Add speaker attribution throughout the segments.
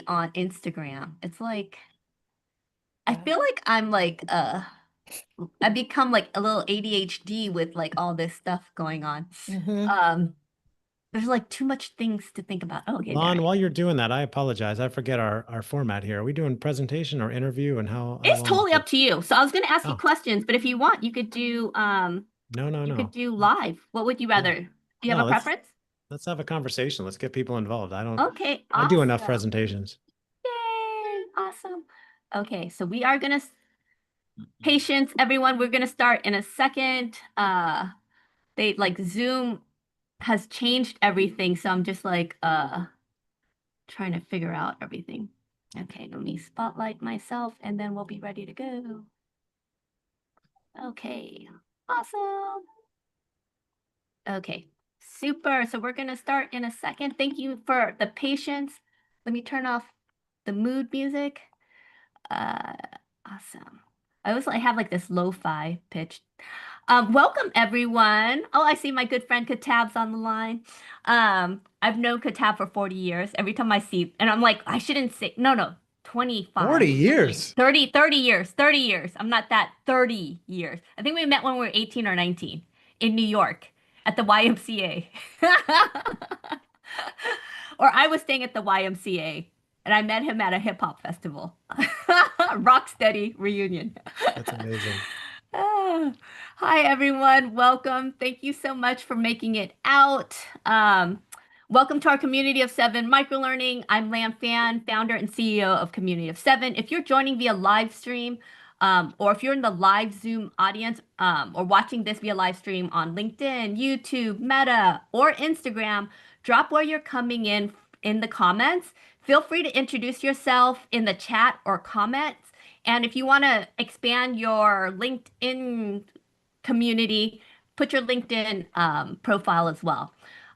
Speaker 1: on Instagram. It's like I feel like I'm like I become like a little ADHD with like all this stuff going on.
Speaker 2: Hmm.
Speaker 1: Um there's like too much things to think about. Oh, okay, there
Speaker 2: Lon,
Speaker 1: I am.
Speaker 2: while you're doing that, I apologize. I forget our format here. Are we doing presentation or interview and how
Speaker 1: It's
Speaker 2: long is
Speaker 1: totally
Speaker 2: it?
Speaker 1: up to you. So I was gonna ask you
Speaker 2: Oh,
Speaker 1: questions, but if you want,
Speaker 2: no, no,
Speaker 1: you could
Speaker 2: no.
Speaker 1: do live. What would you
Speaker 2: Yeah.
Speaker 1: rather? Do you have
Speaker 2: No,
Speaker 1: a preference?
Speaker 2: let's have a conversation. Let's get people involved.
Speaker 1: Okay,
Speaker 2: I do enough
Speaker 1: awesome.
Speaker 2: presentations.
Speaker 1: Yay, awesome. Okay, so we are gonna patience, everyone. We're gonna start in a second. They like Zoom has changed everything, so I'm just like trying to figure out everything. Okay, let me spotlight myself and then we'll be ready to go. Okay, awesome. Okay, super. So we're gonna start in a second. Thank you for the patience. Let me turn off the mood music. Uh, awesome. I always like have like this lo-fi pitch. Welcome everyone. Oh, I see my good friend Katab's on the line. I've known Katab for 40 years. Every time I see, and I'm like, I shouldn't say, no,
Speaker 2: 40
Speaker 1: 25, 30,
Speaker 2: years.
Speaker 1: 30, 30 years, 30 years. I'm not that 30 years. I think we met when we were 18 or 19 in New York at the YMCA. Or I was staying at the YMCA and I met him at a hip hop festival. Rocksteady reunion.
Speaker 2: That's amazing.
Speaker 1: Ah, hi, everyone. Welcome. Thank you so much for making it out. Um, Welcome to our community of seven microlearning. I'm Lan Phan, founder and CEO of Community of Seven. If you're joining via live stream, or if you're in the live Zoom audience, or watching this via live stream on LinkedIn, YouTube, Meta, or Instagram, drop where you're coming in the comments. Feel free to introduce yourself in the chat or comments. And if you want to expand your LinkedIn community, put your LinkedIn profile as well.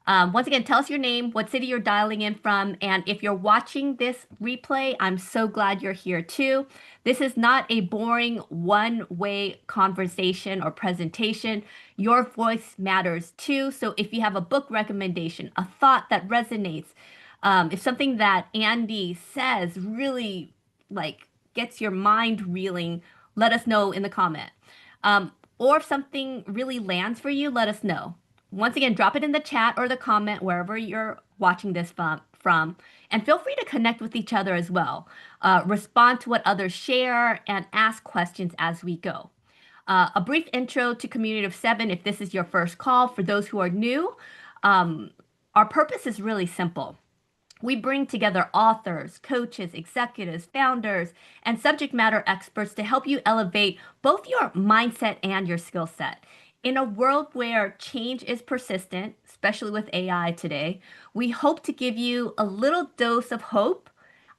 Speaker 1: Once again, tell us your name, what city you're dialing in from, and if you're watching this replay, I'm so glad you're here too. This is not a boring one-way conversation or presentation. Your voice matters too. So if you have a book recommendation, a thought that resonates, if something that Andy says really like gets your mind reeling, let us know in the comment. Or if something really lands for you, let us know. Once again, drop it in the chat or the comment wherever you're watching this from. And feel free to connect with each other as well. Respond to what others share and ask questions as we go. A brief intro to Community of Seven if this is your first call. For those who are new, um, our purpose is really simple. We bring together authors, coaches, executives, founders, and subject matter experts to help you elevate both your mindset and your skill set. In a world where change is persistent, especially with AI today, we hope to give you a little dose of hope,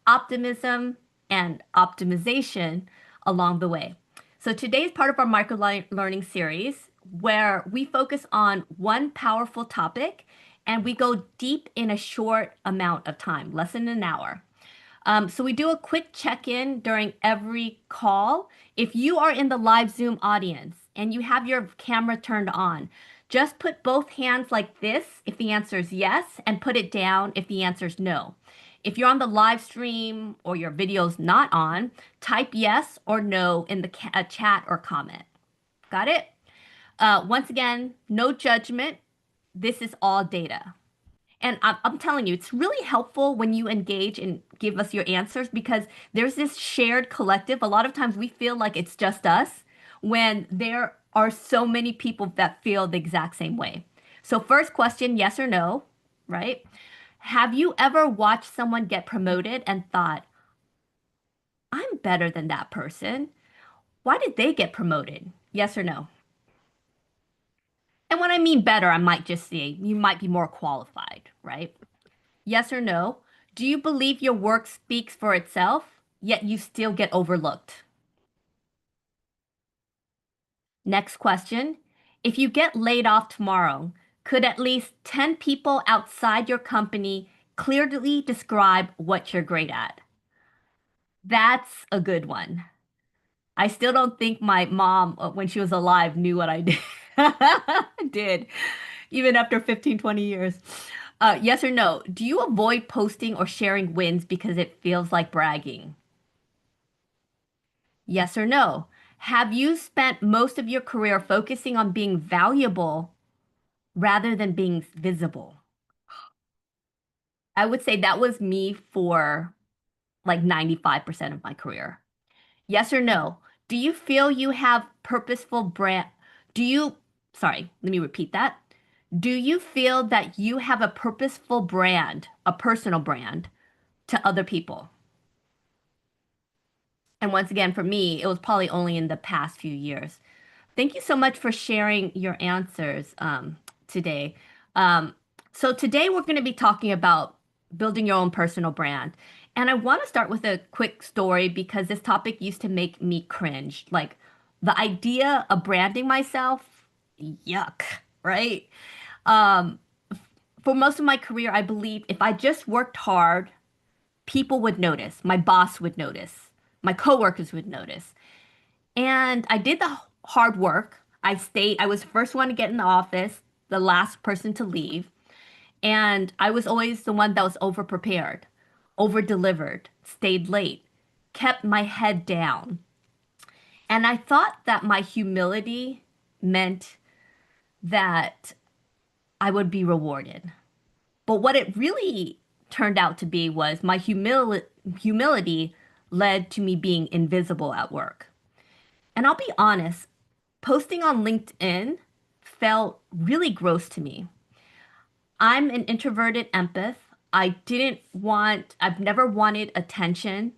Speaker 1: optimism, and optimization along the way. So today's part of our micro learning series where we focus on one powerful topic and we go deep in a short amount of time, less than an hour. So we do a quick check-in during every call. If you are in the live Zoom audience and you have your camera turned on, just put both hands like this if the answer is yes, and put it down if the answer is no. If you're on the live stream or your video's not on, type yes or no in the chat or comment. Got it? Once again, no judgment. This is all data. And I'm telling you, it's really helpful when you engage and give us your answers because there's this shared collective. A lot of times we feel like it's just us when there are so many people that feel the exact same way. So, first question, yes or no, right? Have you ever watched someone get promoted and thought, I'm better than that person? Why did they get promoted? Yes or no? And when I mean better, I might just say you might be more qualified, right? Yes or no? Do you believe your work speaks for itself, yet you still get overlooked? Next question. If you get laid off tomorrow, could at least 10 people outside your company clearly describe what you're great at? That's a good one. I still don't think my mom, when she was alive, knew what I did, did even after 15, 20 years. Yes or no? Do you avoid posting or sharing wins because it feels like bragging? Yes or no? Have you spent most of your career focusing on being valuable rather than being visible? I would say that was me for like 95% of my career. Yes or no? Do you feel you have purposeful brand? Do you, sorry, let me repeat that. Do you feel that you have a purposeful brand, a personal brand to other people? And once again, for me, it was probably only in the past few years. Thank you so much for sharing your answers today. Um, so today we're going to be talking about building your own personal brand. And I want to start with a quick story because this topic used to make me cringe. Like the idea of branding myself, yuck, right? Um, for most of my career, I believe if I just worked hard, people would notice. My boss would notice. My coworkers would notice. And I did the hard work. I stayed, I was the first one to get in the office, the last person to leave. And I was always the one that was over prepared, over delivered, stayed late, kept my head down. And I thought that my humility meant that I would be rewarded. But what it really turned out to be was my humility led to me being invisible at work. And I'll be honest, posting on LinkedIn felt really gross to me. I'm an introverted empath. I've never wanted attention.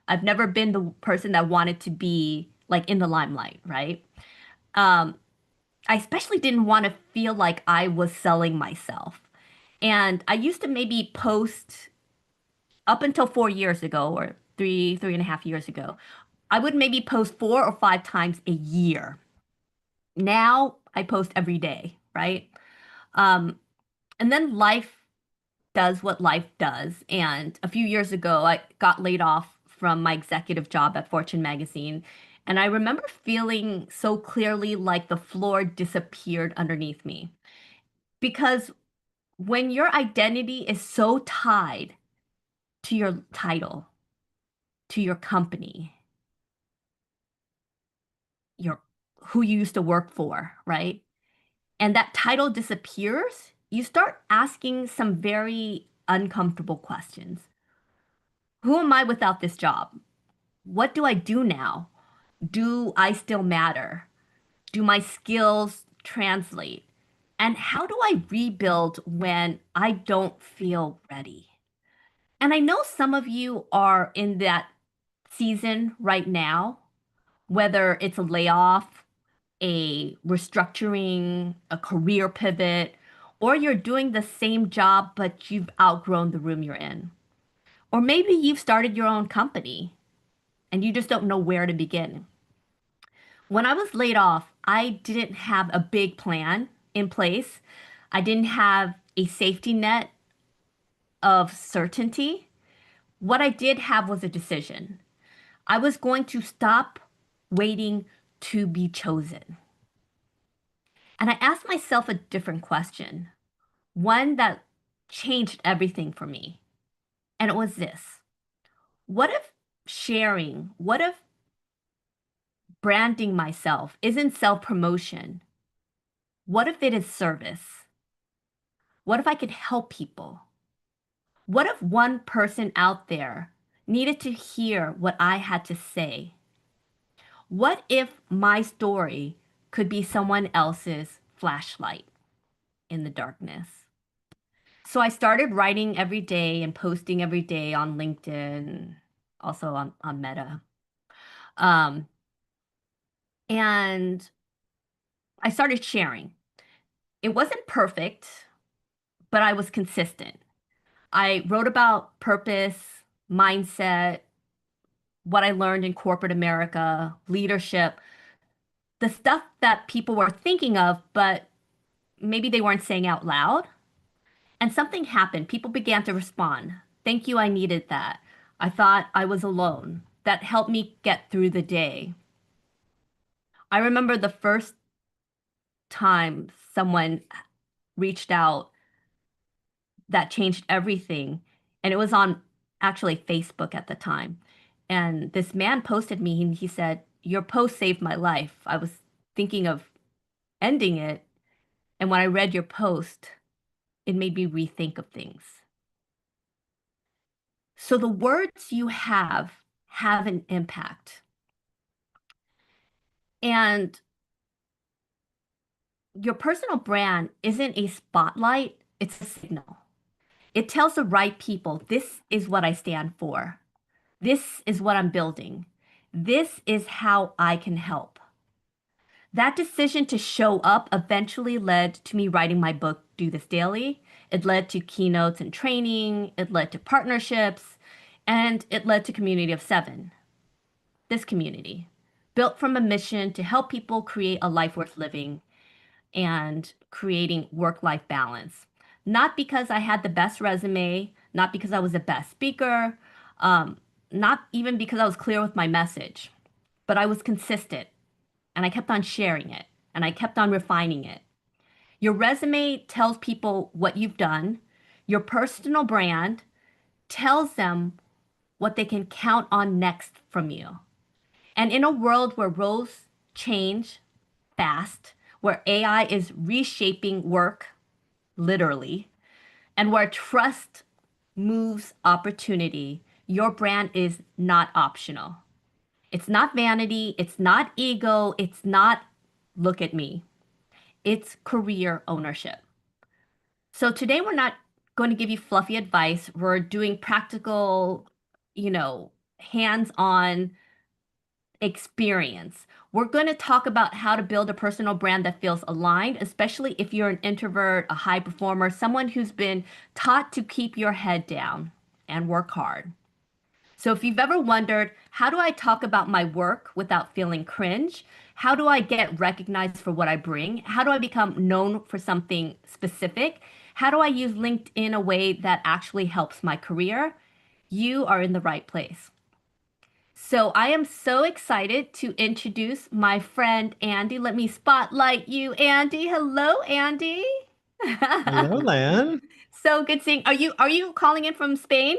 Speaker 1: I've never been the person that wanted to be like in the limelight, right? Um, I especially didn't want to feel like I was selling myself. And I used to maybe post up until 4 years ago or three and a half years ago. I would maybe post 4 or 5 times a year. Now I post every day, right? Um, and then life does what life does. And a few years ago, I got laid off from my executive job at Fortune magazine. And I remember feeling so clearly like the floor disappeared underneath me. Because when your identity is so tied to your title, to your company, your who you used to work for, right? And that title disappears, you start asking some very uncomfortable questions. Who am I without this job? What do I do now? Do I still matter? Do my skills translate? And how do I rebuild when I don't feel ready? And I know some of you are in that season right now, whether it's a layoff, a restructuring, a career pivot, or you're doing the same job, but you've outgrown the room you're in. Or maybe you've started your own company and you just don't know where to begin. When I was laid off, I didn't have a big plan in place. I didn't have a safety net of certainty. What I did have was a decision. I was going to stop waiting to be chosen. And I asked myself a different question, one that changed everything for me. And it was this: what if what if branding myself isn't self promotion? What if it is service? What if I could help people? What if one person out there needed to hear what I had to say? What if my story could be someone else's flashlight in the darkness? So I started writing every day and posting every day on LinkedIn, also on Meta. Um, and I started sharing. It wasn't perfect, but I was consistent. I wrote about purpose, mindset, what I learned in corporate America, leadership, the stuff that people were thinking of, but maybe they weren't saying out loud. And something happened. People began to respond. Thank you, I needed that. I thought I was alone. That helped me get through the day. I remember the first time someone reached out that changed everything. And it was on actually Facebook at the time. And this man posted me and he said, "Your post saved my life. I was thinking of ending it. And when I read your post, it made me rethink of things." So the words you have an impact. And your personal brand isn't a spotlight, it's a signal. It tells the right people, this is what I stand for. This is what I'm building. This is how I can help. That decision to show up eventually led to me writing my book, Do This Daily. It led to keynotes and training. It led to partnerships. And it led to Community of Seven, this community, built from a mission to help people create a life worth living and creating work-life balance. Not because I had the best resume, not because I was the best speaker, um, not even because I was clear with my message, but I was consistent and I kept on sharing it and I kept on refining it. Your resume tells people what you've done. Your personal brand tells them what they can count on next from you. And in a world where roles change fast, where AI is reshaping work, literally, and where trust moves opportunity, your brand is not optional. It's not vanity, it's not ego, it's not look at me. It's career ownership. So today we're not going to give you fluffy advice. We're doing practical, hands-on experience. We're going to talk about how to build a personal brand that feels aligned, especially if you're an introvert, a high performer, someone who's been taught to keep your head down and work hard. So if you've ever wondered, how do I talk about my work without feeling cringe? How do I get recognized for what I bring? How do I become known for something specific? How do I use LinkedIn in a way that actually helps my career? You are in the right place. So I am so excited to introduce my friend Andy. Let me spotlight you, Andy. Hello, Andy.
Speaker 2: Hello, Lan.
Speaker 1: So good seeing. Are you calling in from Spain?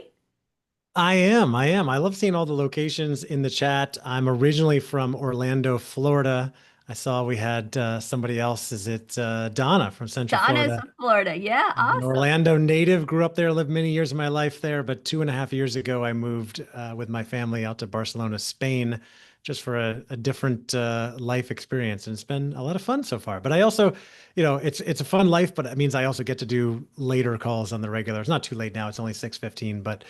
Speaker 2: I am. I am. I love seeing all the locations in the chat. I'm originally from Orlando, Florida. I saw we had somebody else. Is it Donna from Central
Speaker 1: Donna is
Speaker 2: Florida?
Speaker 1: from Florida. Yeah,
Speaker 2: I'm an
Speaker 1: awesome.
Speaker 2: Orlando native, grew up there, lived many years of my life there, but 2.5 years ago, I moved with my family out to Barcelona, Spain, just for a different life experience. And it's been a lot of fun so far. But I also, it's a fun life, but it means I also get to do later calls on the regular. It's not too late now. It's only 6:15, but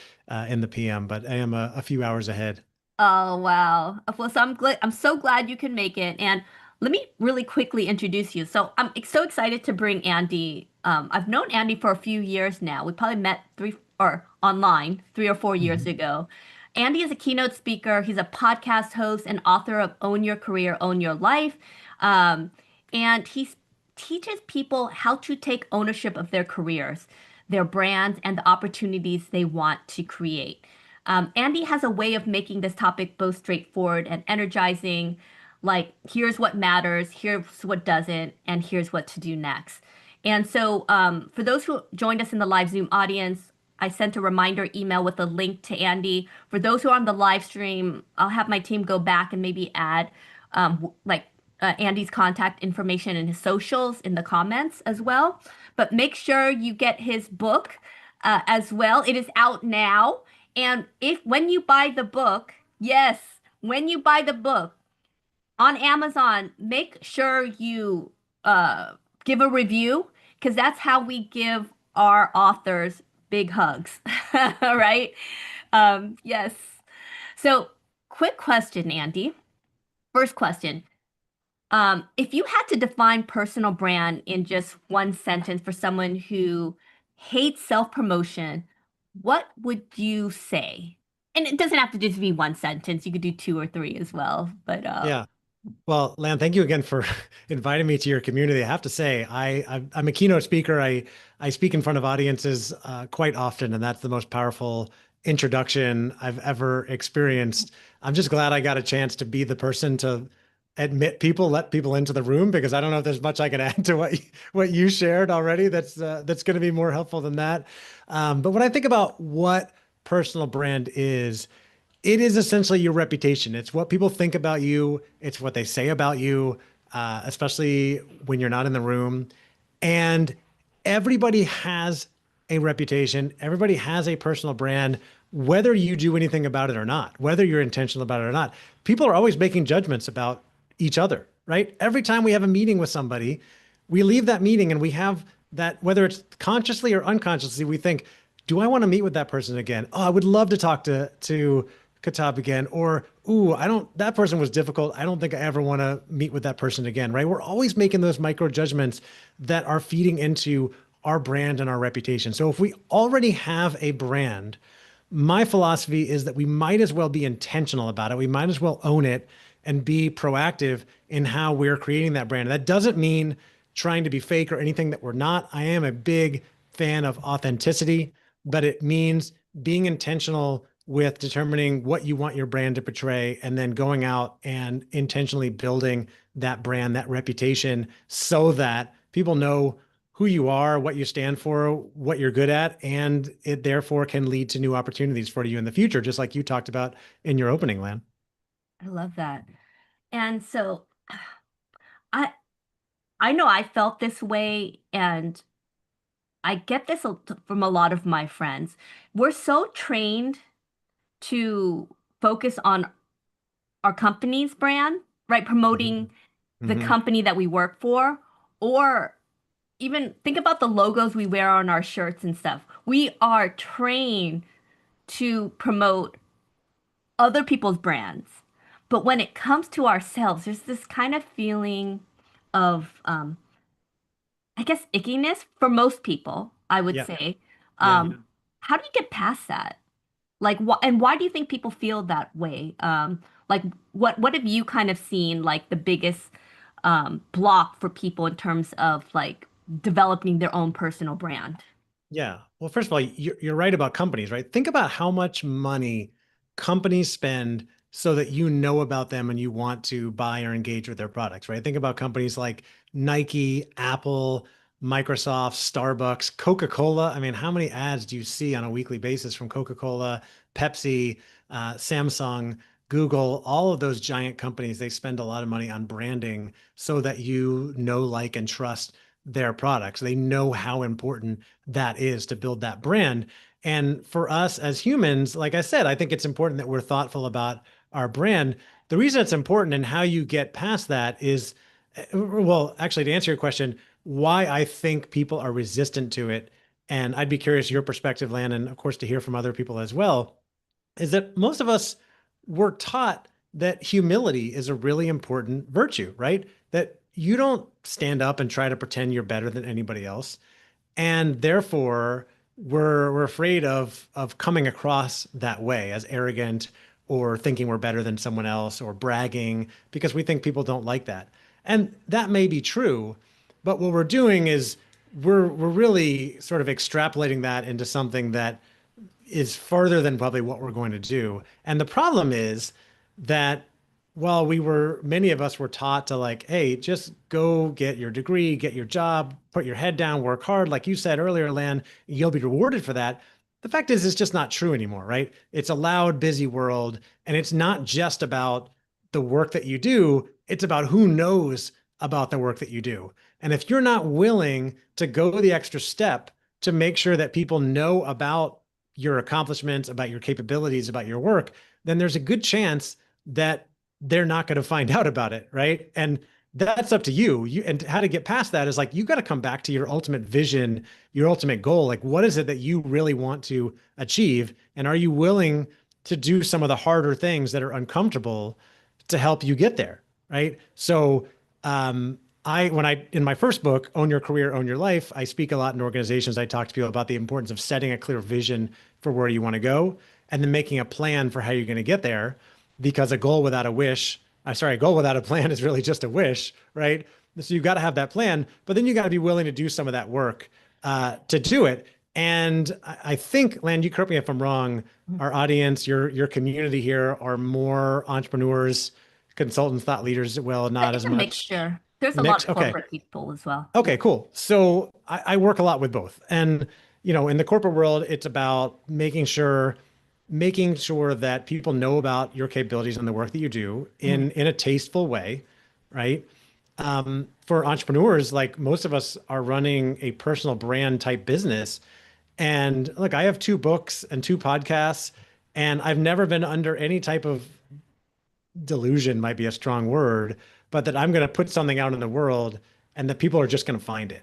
Speaker 2: in the PM, but I am a few hours ahead.
Speaker 1: Oh wow. Well, so I'm so glad you can make it. And let me really quickly introduce you. So I'm so excited to bring Andy. I've known Andy for a few years now. We probably met three or online 3 or 4 years
Speaker 2: Mhm.
Speaker 1: ago. Andy is a keynote speaker. He's a podcast host and author of Own Your Career, Own Your Life. Um, and he teaches people how to take ownership of their careers, their brands, and the opportunities they want to create. Andy has a way of making this topic both straightforward and energizing. Like, here's what matters, here's what doesn't, and here's what to do next. And so, for those who joined us in the live Zoom audience, I sent a reminder email with a link to Andy. For those who are on the live stream, I'll have my team go back and maybe add Andy's contact information and his socials in the comments as well. But make sure you get his book as well. It is out now. And if when you buy the book, yes, when you buy the book on Amazon, make sure you give a review because that's how we give our authors big hugs. All right. Yes. So, quick question, Andy. First question. If you had to define personal brand in just one sentence for someone who hates self-promotion, what would you say? And it doesn't have to just be one sentence. You could do two or three as well. But
Speaker 2: Yeah. Well, Lan, thank you again for inviting me to your community. I have to say, I'm a keynote speaker. I speak in front of audiences quite often, and that's the most powerful introduction I've ever experienced. I'm just glad I got a chance to be the person to let people into the room, because I don't know if there's much I can add to what you shared already that's going to be more helpful than that. But when I think about what personal brand is, it is essentially your reputation. It's what people think about you. It's what they say about you, especially when you're not in the room. And everybody has a reputation. Everybody has a personal brand, whether you do anything about it or not, whether you're intentional about it or not. People are always making judgments about each other, right? Every time we have a meeting with somebody, we leave that meeting and we have that, whether it's consciously or unconsciously, we think, do I want to meet with that person again? Oh, I would love to talk to Katab again. Or, ooh, that person was difficult. I don't think I ever want to meet with that person again, right? We're always making those micro judgments that are feeding into our brand and our reputation. So if we already have a brand, my philosophy is that we might as well be intentional about it. We might as well own it and be proactive in how we're creating that brand. That doesn't mean trying to be fake or anything that we're not. I am a big fan of authenticity, but it means being intentional with determining what you want your brand to portray and then going out and intentionally building that brand, that reputation, so that people know who you are, what you stand for, what you're good at, and it therefore can lead to new opportunities for you in the future, just like you talked about in your opening, Lan.
Speaker 1: I love that. And so I I know I felt this way, and I get this from a lot of my friends. We're so trained to focus on our company's brand, right?
Speaker 2: Mhm.
Speaker 1: Promoting the
Speaker 2: Mhm.
Speaker 1: company that we work for, or even think about the logos we wear on our shirts and stuff. We are trained to promote other people's brands. But when it comes to ourselves, there's this kind of feeling of, I guess, ickiness for most people, I would
Speaker 2: Yeah.
Speaker 1: say.
Speaker 2: Yeah.
Speaker 1: How do you get past that? Like, and why do you think people feel that way? Like, what have you kind of seen like the biggest block for people in terms of like developing their own personal brand?
Speaker 2: Yeah. Well, first of all, you're right about companies, right? Think about how much money companies spend so that you know about them and you want to buy or engage with their products, right? Think about companies like Nike, Apple, Microsoft, Starbucks, Coca-Cola. I mean, how many ads do you see on a weekly basis from Coca-Cola, Pepsi, Samsung, Google? All of those giant companies, they spend a lot of money on branding so that you know, like, and trust their products. They know how important that is to build that brand. And for us as humans, like I said, I think it's important that we're thoughtful about our brand. The reason it's important and how you get past that is, well, actually, to answer your question, why I think people are resistant to it. And I'd be curious your perspective, Lan, and of course, to hear from other people as well, is that most of us were taught that humility is a really important virtue, right? That you don't stand up and try to pretend you're better than anybody else, and therefore we're afraid of coming across that way as arrogant or thinking we're better than someone else or bragging, because we think people don't like that. And that may be true, but what we're doing is we're really sort of extrapolating that into something that is further than probably what we're going to do. And the problem is that while many of us were taught to, like, hey, just go get your degree, get your job, put your head down, work hard, like you said earlier, Lan, you'll be rewarded for that. The fact is, it's just not true anymore, right? It's a loud, busy world. And it's not just about the work that you do, it's about who knows about the work that you do. And if you're not willing to go the extra step to make sure that people know about your accomplishments, about your capabilities, about your work, then there's a good chance that they're not going to find out about it, right? And that's up to you. And how to get past that is, like, you got to come back to your ultimate vision, your ultimate goal. Like, what is it that you really want to achieve? And are you willing to do some of the harder things that are uncomfortable to help you get there, right? So, when I, in my first book, Own Your Career, Own Your Life, I speak a lot in organizations. I talk to people about the importance of setting a clear vision for where you want to go and then making a plan for how you're going to get there, because a goal without a wish, a goal without a plan is really just a wish, right? So you've got to have that plan, but then you got to be willing to do some of that work to do it. And I think, Lan, you correct me if I'm wrong, our audience, your community here are more entrepreneurs, consultants, thought leaders, well, not
Speaker 1: It's
Speaker 2: as
Speaker 1: a
Speaker 2: much.
Speaker 1: mixture. There's a lot
Speaker 2: Mix.
Speaker 1: of
Speaker 2: Okay.
Speaker 1: corporate people as well. Yeah.
Speaker 2: Okay, cool. So I work a lot with both. And, in the corporate world, it's about making sure that people know about your capabilities and the work that you do
Speaker 1: Mhm.
Speaker 2: in a tasteful way, right? For entrepreneurs, like most of us are running a personal brand type business. And look, I have two books and two podcasts, and I've never been under any type of delusion, might be a strong word, but that I'm going to put something out in the world and that people are just going to find it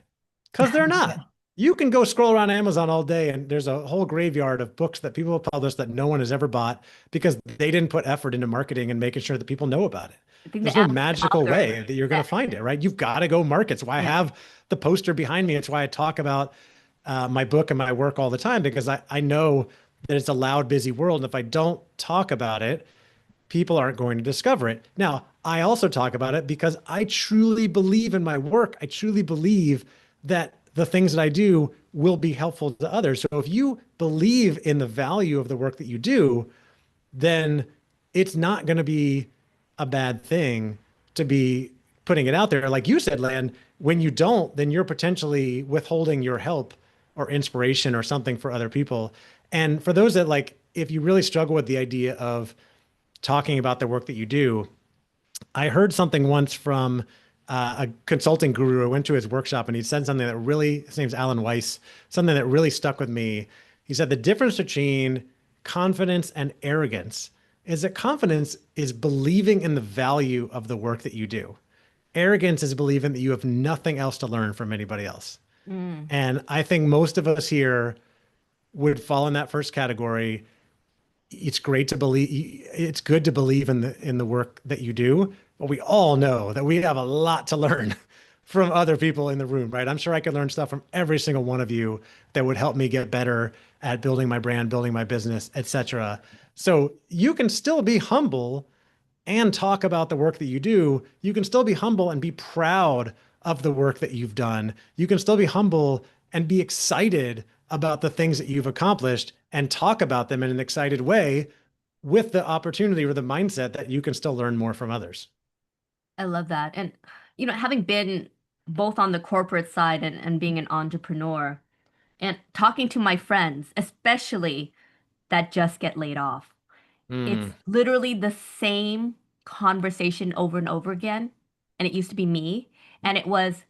Speaker 2: because they're not. You can go scroll around Amazon all day and there's a whole graveyard of books that people have published that no one has ever bought because they didn't put effort into marketing and making sure that people know about it.
Speaker 1: I think
Speaker 2: There's
Speaker 1: the
Speaker 2: no
Speaker 1: average
Speaker 2: magical
Speaker 1: author,
Speaker 2: way that you're going
Speaker 1: yeah,
Speaker 2: to find it, right? You've got to go market. It's why I
Speaker 1: yeah,
Speaker 2: have the poster behind me. It's why I talk about my book and my work all the time because I know that it's a loud, busy world. And if I don't talk about it, people aren't going to discover it. Now, I also talk about it because I truly believe in my work. I truly believe that the things that I do will be helpful to others. So if you believe in the value of the work that you do, then it's not going to be a bad thing to be putting it out there. Like you said, Lan, when you don't, then you're potentially withholding your help or inspiration or something for other people. And for those that like, if you really struggle with the idea of talking about the work that you do, I heard something once from a consulting guru. I went to his workshop and he said something that really, his name's Alan Weiss, something that really stuck with me. He said the difference between confidence and arrogance is that confidence is believing in the value of the work that you do. Arrogance is believing that you have nothing else to learn from anybody else.
Speaker 1: mm,
Speaker 2: And I think most of us here would fall in that first category. It's great to believe, it's good to believe in the work that you do, but we all know that we have a lot to learn from other people in the room, right? I'm sure I could learn stuff from every single one of you that would help me get better at building my brand, building my business, etc. So you can still be humble and talk about the work that you do. You can still be humble and be proud of the work that you've done. You can still be humble and be excited about the things that you've accomplished and talk about them in an excited way with the opportunity or the mindset that you can still learn more from others.
Speaker 1: I love that. And, having been both on the corporate side and being an entrepreneur and talking to my friends, especially that just get laid off, it's
Speaker 2: Mm,
Speaker 1: literally the same conversation over and over again. And it used to be me. And it was,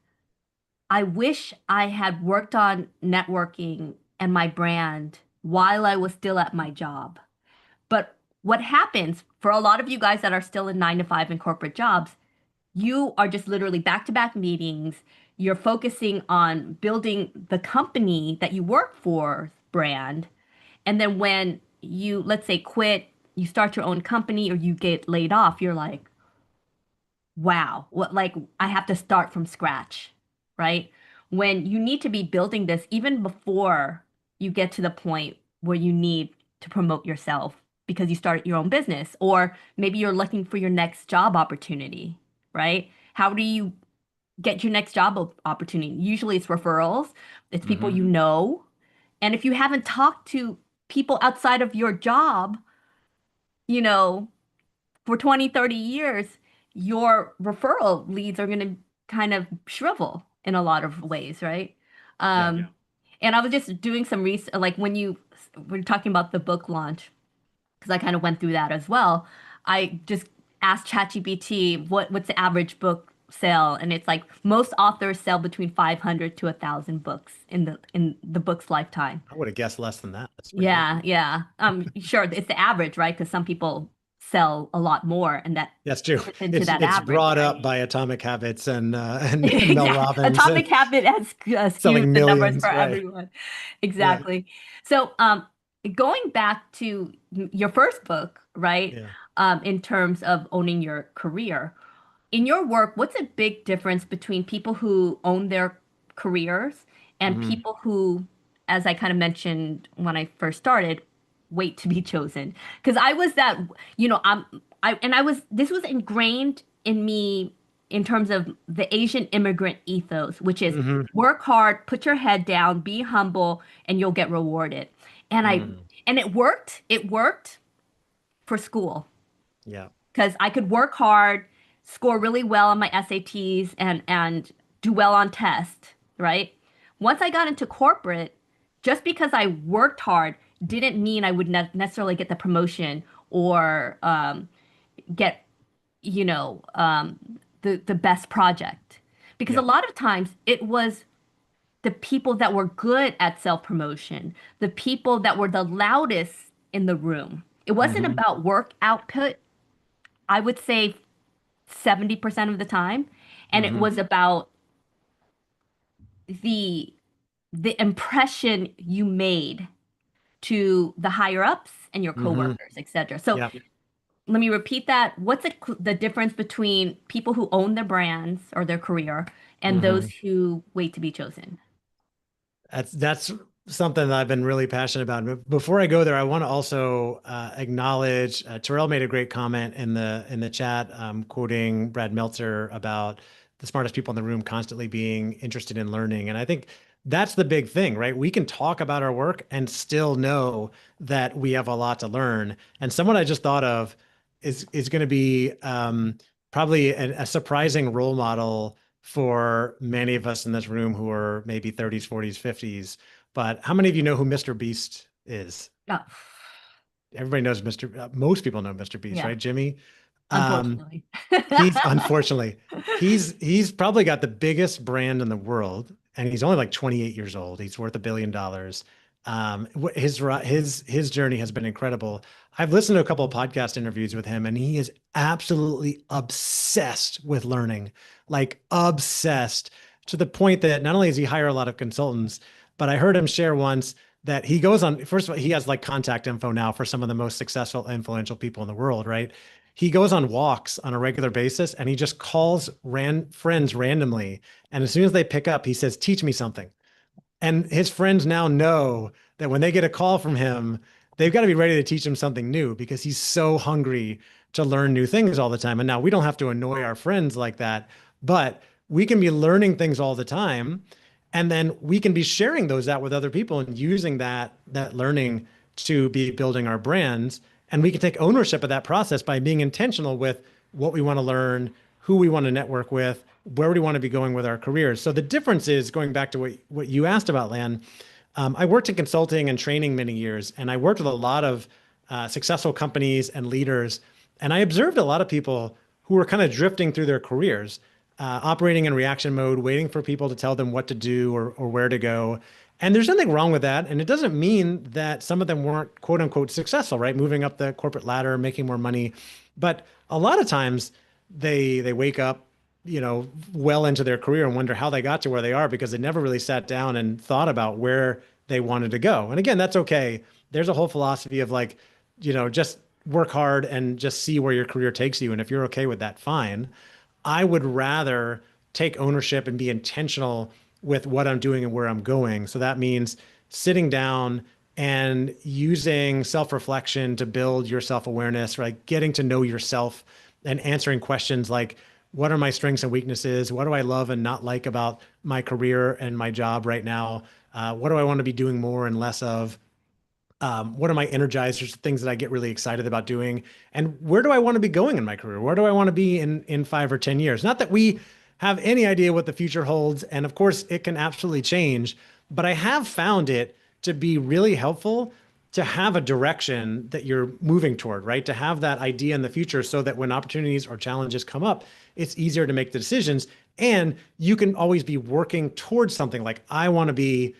Speaker 1: I wish I had worked on networking and my brand while I was still at my job. But what happens for a lot of you guys that are still in 9 to 5 in corporate jobs, you are just literally back to back meetings. You're focusing on building the company that you work for brand. And then when you, let's say, quit, you start your own company or you get laid off, you're like, wow, what, like I have to start from scratch, right? When you need to be building this even before you get to the point where you need to promote yourself because you started your own business, or maybe you're looking for your next job opportunity, right? How do you get your next opportunity? Usually it's referrals, it's people
Speaker 2: mhm.
Speaker 1: you know. And if you haven't talked to people outside of your job, you know, for 20, 30 years, your referral leads are going to kind of shrivel in a lot of ways, right?
Speaker 2: Yeah.
Speaker 1: Yeah. And I was just doing some research, like when you were talking about the book launch, because I kind of went through that as well. I just asked ChatGPT what's the average book sale, and it's like most authors sell between 500 to 1,000 books in the book's lifetime.
Speaker 2: I would have guessed less than that. That's pretty good.
Speaker 1: Yeah, yeah. Sure, it's the average, right? Because some people sell a lot more, and that
Speaker 2: That's true.
Speaker 1: fits into
Speaker 2: It's
Speaker 1: that
Speaker 2: it's
Speaker 1: average,
Speaker 2: brought
Speaker 1: right?
Speaker 2: up by Atomic Habits and Mel
Speaker 1: Exactly.
Speaker 2: Robbins and
Speaker 1: Atomic Habit has skewed
Speaker 2: selling
Speaker 1: the numbers for
Speaker 2: millions, right?
Speaker 1: everyone.
Speaker 2: Yeah.
Speaker 1: Exactly. So, going back to your first book, right?
Speaker 2: Yeah.
Speaker 1: In terms of owning your career, in your work, what's a big difference between people who own their careers and
Speaker 2: Mhm.
Speaker 1: people who, as I kind of mentioned when I first started, wait to be chosen? Because I was that, this was ingrained in me in terms of the Asian immigrant ethos, which is
Speaker 2: Mhm.
Speaker 1: work hard, put your head down, be humble, and you'll get rewarded. And I,
Speaker 2: Mm.
Speaker 1: and it worked. It worked for school
Speaker 2: Yeah.
Speaker 1: because I could work hard, score really well on my SATs and do well on tests, right? Once I got into corporate, just because I worked hard didn't mean I would necessarily get the promotion or get, the best project. Because a
Speaker 2: Yeah.
Speaker 1: lot of times it was the people that were good at self-promotion, the people that were the loudest in the room. It wasn't
Speaker 2: Hmm.
Speaker 1: about work output, I would say 70% of the time, and it
Speaker 2: Hmm.
Speaker 1: was about the the impression you made to the higher ups and your
Speaker 2: Hmm.
Speaker 1: coworkers, etc. So
Speaker 2: Yeah.
Speaker 1: let me repeat that. What's the difference between people who own their brands or their career and
Speaker 2: Hmm.
Speaker 1: those who wait to be chosen?
Speaker 2: That's something that I've been really passionate about. But before I go there, I want to also acknowledge Terrell made a great comment in the chat, quoting Brad Meltzer about the smartest people in the room constantly being interested in learning. And I think that's the big thing, right? We can talk about our work and still know that we have a lot to learn. And someone I just thought of is going to be probably a surprising role model for many of us in this room who are maybe 30s, 40s, 50s. But how many of you know who Mr. Beast is?
Speaker 1: Oh,
Speaker 2: Everybody knows most people know Mr. Beast,
Speaker 1: yeah,
Speaker 2: right, Jimmy? Um,
Speaker 1: unfortunately.
Speaker 2: he's unfortunately, he's probably got the biggest brand in the world, and he's only like 28 years old. He's worth $1 billion. His journey has been incredible. I've listened to a couple of podcast interviews with him, and he is absolutely obsessed with learning, like obsessed to the point that not only does he hire a lot of consultants, but I heard him share once that he goes on, first of all, he has like contact info now for some of the most successful, influential people in the world, right? He goes on walks on a regular basis and he just calls friends randomly. And as soon as they pick up, he says, "Teach me something." And his friends now know that when they get a call from him, they've got to be ready to teach him something new because he's so hungry to learn new things all the time. And now we don't have to annoy our friends like that, but we can be learning things all the time. And then we can be sharing those out with other people and using that learning to be building our brands. And we can take ownership of that process by being intentional with what we want to learn, who we want to network with, where we want to be going with our careers. So the difference is going back to what you asked about, Lan. I worked in consulting and training many years, and I worked with a lot of successful companies and leaders. And I observed a lot of people who were kind of drifting through their careers, operating in reaction mode, waiting for people to tell them what to do or where to go. And there's nothing wrong with that. And it doesn't mean that some of them weren't quote unquote successful, right? Moving up the corporate ladder, making more money. But a lot of times they wake up, well into their career and wonder how they got to where they are because they never really sat down and thought about where they wanted to go. And again, that's okay. There's a whole philosophy of like, just work hard and just see where your career takes you. And if you're okay with that, fine. I would rather take ownership and be intentional with what I'm doing and where I'm going. So that means sitting down and using self-reflection to build your self-awareness, right? Getting to know yourself and answering questions like, what are my strengths and weaknesses? What do I love and not like about my career and my job right now? What do I want to be doing more and less of? What are my energizers, things that I get really excited about doing? And where do I want to be going in my career? Where do I want to be in 5 or 10 years? Not that we have any idea what the future holds. And of course, it can absolutely change. But I have found it to be really helpful to have a direction that you're moving toward, right? To have that idea in the future so that when opportunities or challenges come up, it's easier to make the decisions. And you can always be working towards something like, I want to be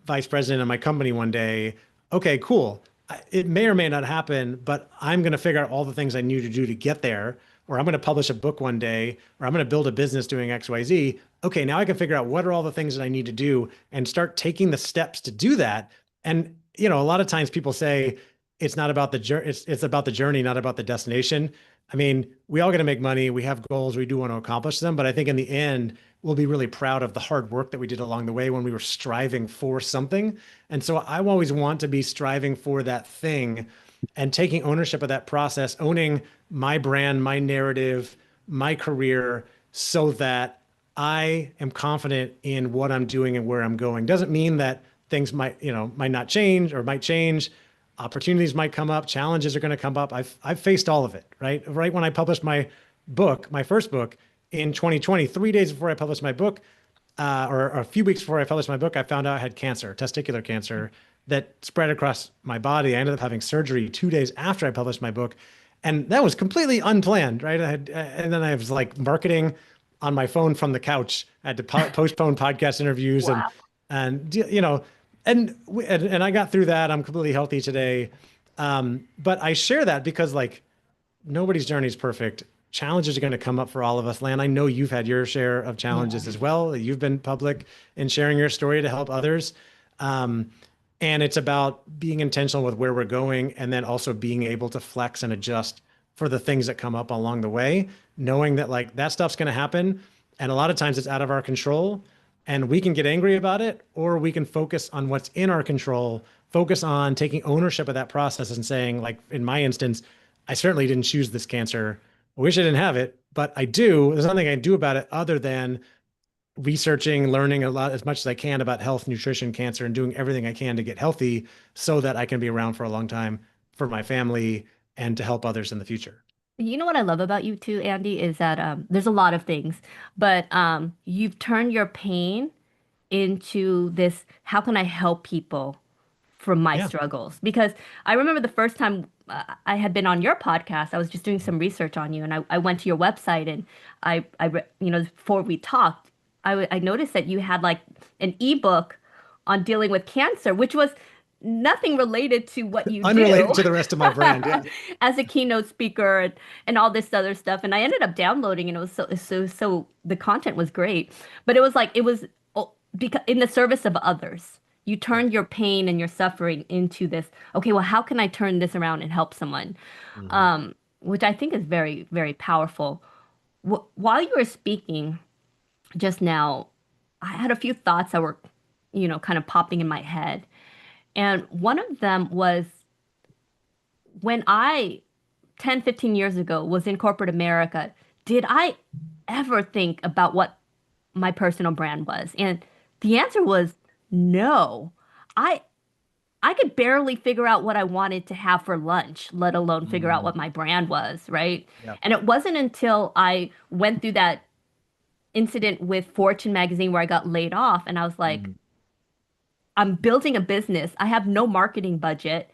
Speaker 2: vice president of my company one day. Okay, cool. It may or may not happen, but I'm going to figure out all the things I need to do to get there, or I'm going to publish a book one day, or I'm going to build a business doing XYZ. Okay, now I can figure out what are all the things that I need to do and start taking the steps to do that. And, a lot of times people say it's not about the journey, it's about the journey, not about the destination. I mean, we all got to make money. We have goals. We do want to accomplish them. But I think in the end, we'll be really proud of the hard work that we did along the way when we were striving for something. And so I always want to be striving for that thing and taking ownership of that process, owning my brand, my narrative, my career, so that I am confident in what I'm doing and where I'm going. Doesn't mean that things might not change or might change. opportunities might come up, challenges are going to come up. I've faced all of it, right? Right when I published my book, my first book in 2020, 3 days before I published my book, or a few weeks before I published my book, I found out I had cancer, testicular cancer that spread across my body. I ended up having surgery 2 days after I published my book. And that was completely unplanned, right? And then I was like marketing on my phone from the couch. I had to postpone podcast interviews
Speaker 1: Wow.
Speaker 2: and and I got through that. I'm completely healthy today. But I share that because like nobody's journey is perfect. Challenges are going to come up for all of us. Lan, I know you've had your share of
Speaker 1: Yeah.
Speaker 2: challenges as well. You've been public in sharing your story to help others. Um, and it's about being intentional with where we're going and then also being able to flex and adjust for the things that come up along the way, knowing that like that stuff's going to happen. And a lot of times it's out of our control and we can get angry about it, or we can focus on what's in our control, focus on taking ownership of that process and saying, like in my instance, I certainly didn't choose this cancer. I wish I didn't have it, but I do. There's nothing I can do about it other than researching, learning a lot as much as I can about health, nutrition, cancer, and doing everything I can to get healthy so that I can be around for a long time for my family and to help others in the future.
Speaker 1: You know what I love about you too, Andy, is that there's a lot of things, but you've turned your pain into this, how can I help people from my
Speaker 2: Yeah.
Speaker 1: struggles? Because I remember the first time I had been on your podcast, I was just doing some research on you, and I went to your website and before we talked, I noticed that you had like an ebook on dealing with cancer, which was nothing related to what you do
Speaker 2: Unrelated to the rest of my brand. Yeah.
Speaker 1: as a keynote speaker and all this other stuff. And I ended up downloading, and it was so the content was great, but it was because in the service of others. You
Speaker 2: Yeah.
Speaker 1: turned your pain and your suffering into this, okay, well, how can I turn this around and help someone?
Speaker 2: Mhm.
Speaker 1: Which I think is very, very powerful. While you were speaking just now, I had a few thoughts that were, kind of popping in my head. And one of them was when I 10, 15 years ago was in corporate America, did I ever think about what my personal brand was? And the answer was no. I I could barely figure out what I wanted to have for lunch, let alone figure out
Speaker 2: Mm.
Speaker 1: what my brand was, right?
Speaker 2: Yeah.
Speaker 1: And it wasn't until I went through that incident with Fortune magazine where I got laid off and I was like,
Speaker 2: Mm.
Speaker 1: I'm building a business. I have no marketing budget.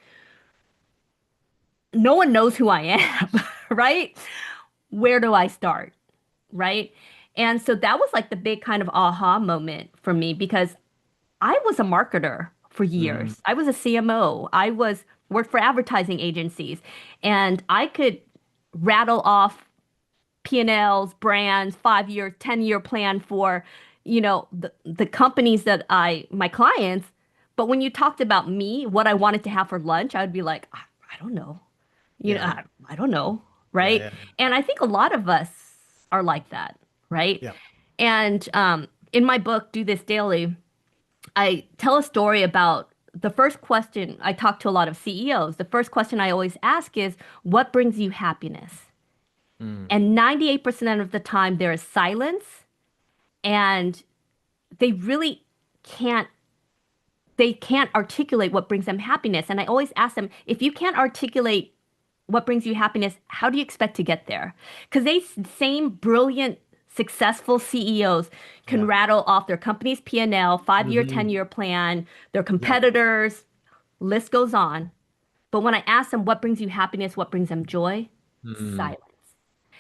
Speaker 1: No one knows who I am, right? Where do I start? Right? And so that was like the big kind of aha moment for me because I was a marketer for
Speaker 2: Mhm.
Speaker 1: years. I was a CMO. I was worked for advertising agencies, and I could rattle off P&Ls, brands, 5 year, 10-year plan for, the companies that my clients. But when you talked about me, what I wanted to have for lunch, I would be like, I don't know.
Speaker 2: Yeah.
Speaker 1: I don't know,
Speaker 2: Yeah.
Speaker 1: right?
Speaker 2: Yeah.
Speaker 1: And I think a lot of us are like that, right?
Speaker 2: Yeah.
Speaker 1: And in my book, Do This Daily, I tell a story about the first question. I talk to a lot of CEOs. The first question I always ask is, what brings you happiness?
Speaker 2: Mm.
Speaker 1: And 98% of the time, there is silence, and they really can't they can't articulate what brings them happiness. And I always ask them, if you can't articulate what brings you happiness, how do you expect to get there? Because they same brilliant, successful CEOs can
Speaker 2: Yeah.
Speaker 1: rattle off their company's P&L, 5 year,
Speaker 2: Hmm.
Speaker 1: 10-year plan, their
Speaker 2: Yeah.
Speaker 1: competitors, list goes on. But when I ask them what brings you happiness, what brings them joy,
Speaker 2: Mm.
Speaker 1: silence.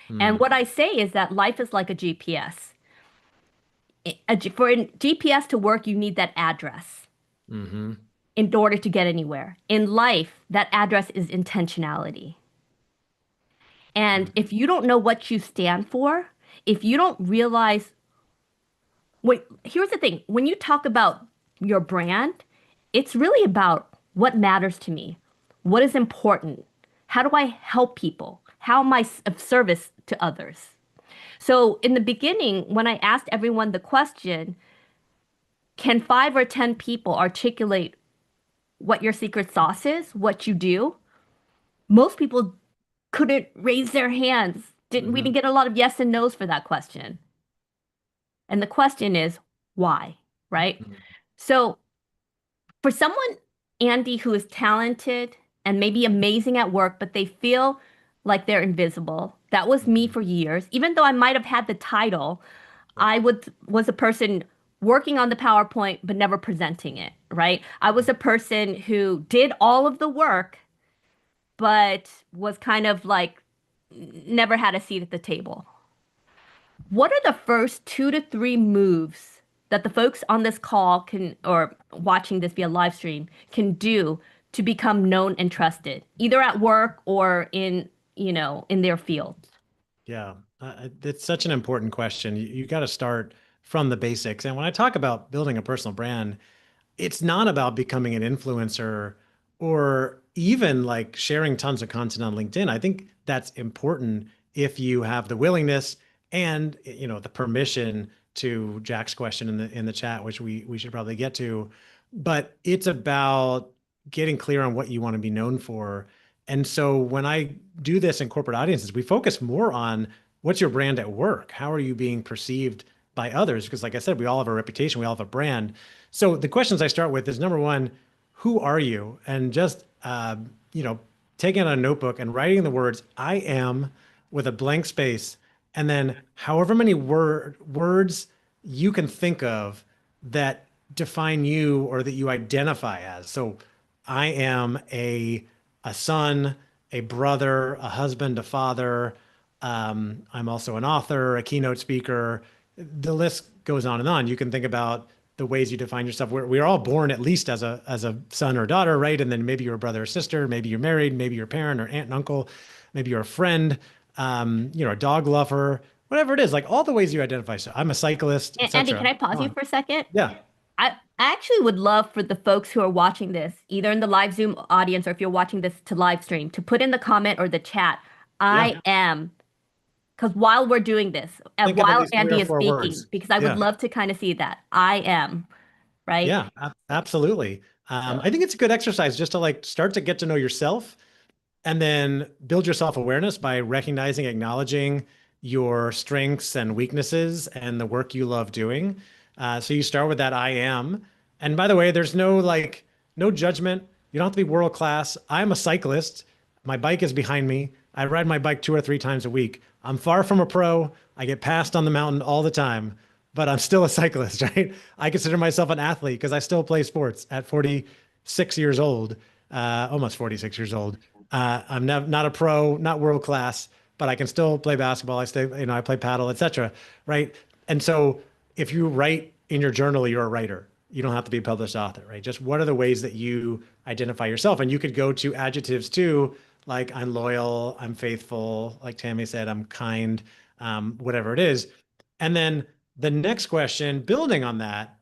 Speaker 1: And
Speaker 2: Mm.
Speaker 1: what I say is that life is like a GPS. For a GPS to work, you need that address
Speaker 2: Hmm.
Speaker 1: in order to get anywhere. In life, that address is intentionality. And if you don't know what you stand for, if you don't realize here's the thing, when you talk about your brand, it's really about what matters to me, what is important, how do I help people, how am I of service to others. So in the beginning, when I asked everyone the question, can 5 or 10 people articulate what your secret sauce is, what you do? Most people couldn't raise their hands. We
Speaker 2: Hmm.
Speaker 1: didn't get a lot of yes and no's for that question. And the question is, why? Right?
Speaker 2: Hmm.
Speaker 1: So for someone, Andy, who is talented, and maybe amazing at work, but they feel like they're invisible. That was me for years. Even though I might have had the title,
Speaker 2: Yeah.
Speaker 1: I would was a person working on the PowerPoint but never presenting it, right? I was a person who did all of the work but was kind of like never had a seat at the table. What are the first 2 to 3 moves that the folks on this call can, or watching this via live stream, can do to become known and trusted, either at work or in their field?
Speaker 2: Yeah, it's such an important question. You got to start from the basics. And when I talk about building a personal brand, it's not about becoming an influencer or even like sharing tons of content on LinkedIn. I think that's important if you have the willingness and the permission to Jack's question in the chat, which we should probably get to. But it's about getting clear on what you want to be known for. And so when I do this in corporate audiences, we focus more on what's your brand at work? How are you being perceived by others? Because like I said, we all have a reputation, we all have a brand. So the questions I start with is number one, who are you? And just taking out a notebook and writing the words "I am" with a blank space, and then however many words you can think of that define you or that you identify as. So I am a son, a brother, a husband, a father. I'm also an author, a keynote speaker. The list goes on and on. You can think about the ways you define yourself. We're all born at least as a son or daughter, right? And then maybe you're a brother or sister, maybe you're married, maybe you're a parent or aunt and uncle, maybe you're a friend, a dog lover, whatever it is, like all the ways you identify. So I'm a cyclist,
Speaker 1: Andy, can
Speaker 2: etc.
Speaker 1: I pause you for a second?
Speaker 2: Yeah.
Speaker 1: I actually would love for the folks who are watching this, either in the live Zoom audience or if you're watching this to live stream, to put in the comment or the chat,
Speaker 2: Yeah.
Speaker 1: I am. Because while we're doing this, and
Speaker 2: Think of at
Speaker 1: while
Speaker 2: least three or
Speaker 1: Andy is
Speaker 2: four
Speaker 1: speaking,
Speaker 2: words.
Speaker 1: because I would
Speaker 2: Yeah.
Speaker 1: love to kind of see that. I am, right?
Speaker 2: Yeah, absolutely. I think it's a good exercise just to like start to get to know yourself and then build your self-awareness by recognizing, acknowledging your strengths and weaknesses and the work you love doing. So you start with that I am. And by the way, there's no judgment. You don't have to be world class. I'm a cyclist. My bike is behind me. I ride my bike 2 or 3 times a week. I'm far from a pro. I get passed on the mountain all the time, but I'm still a cyclist, right? I consider myself an athlete because I still play sports at 46 years old, almost 46 years old. I'm not a pro, not world class, but I can still play basketball. I play paddle, etc. Right? And so if you write in your journal, you're a writer. You don't have to be a published author, right? Just what are the ways that you identify yourself? And you could go to adjectives too, like I'm loyal, I'm faithful, like Tammy said, I'm kind, whatever it is. And then the next question, building on that,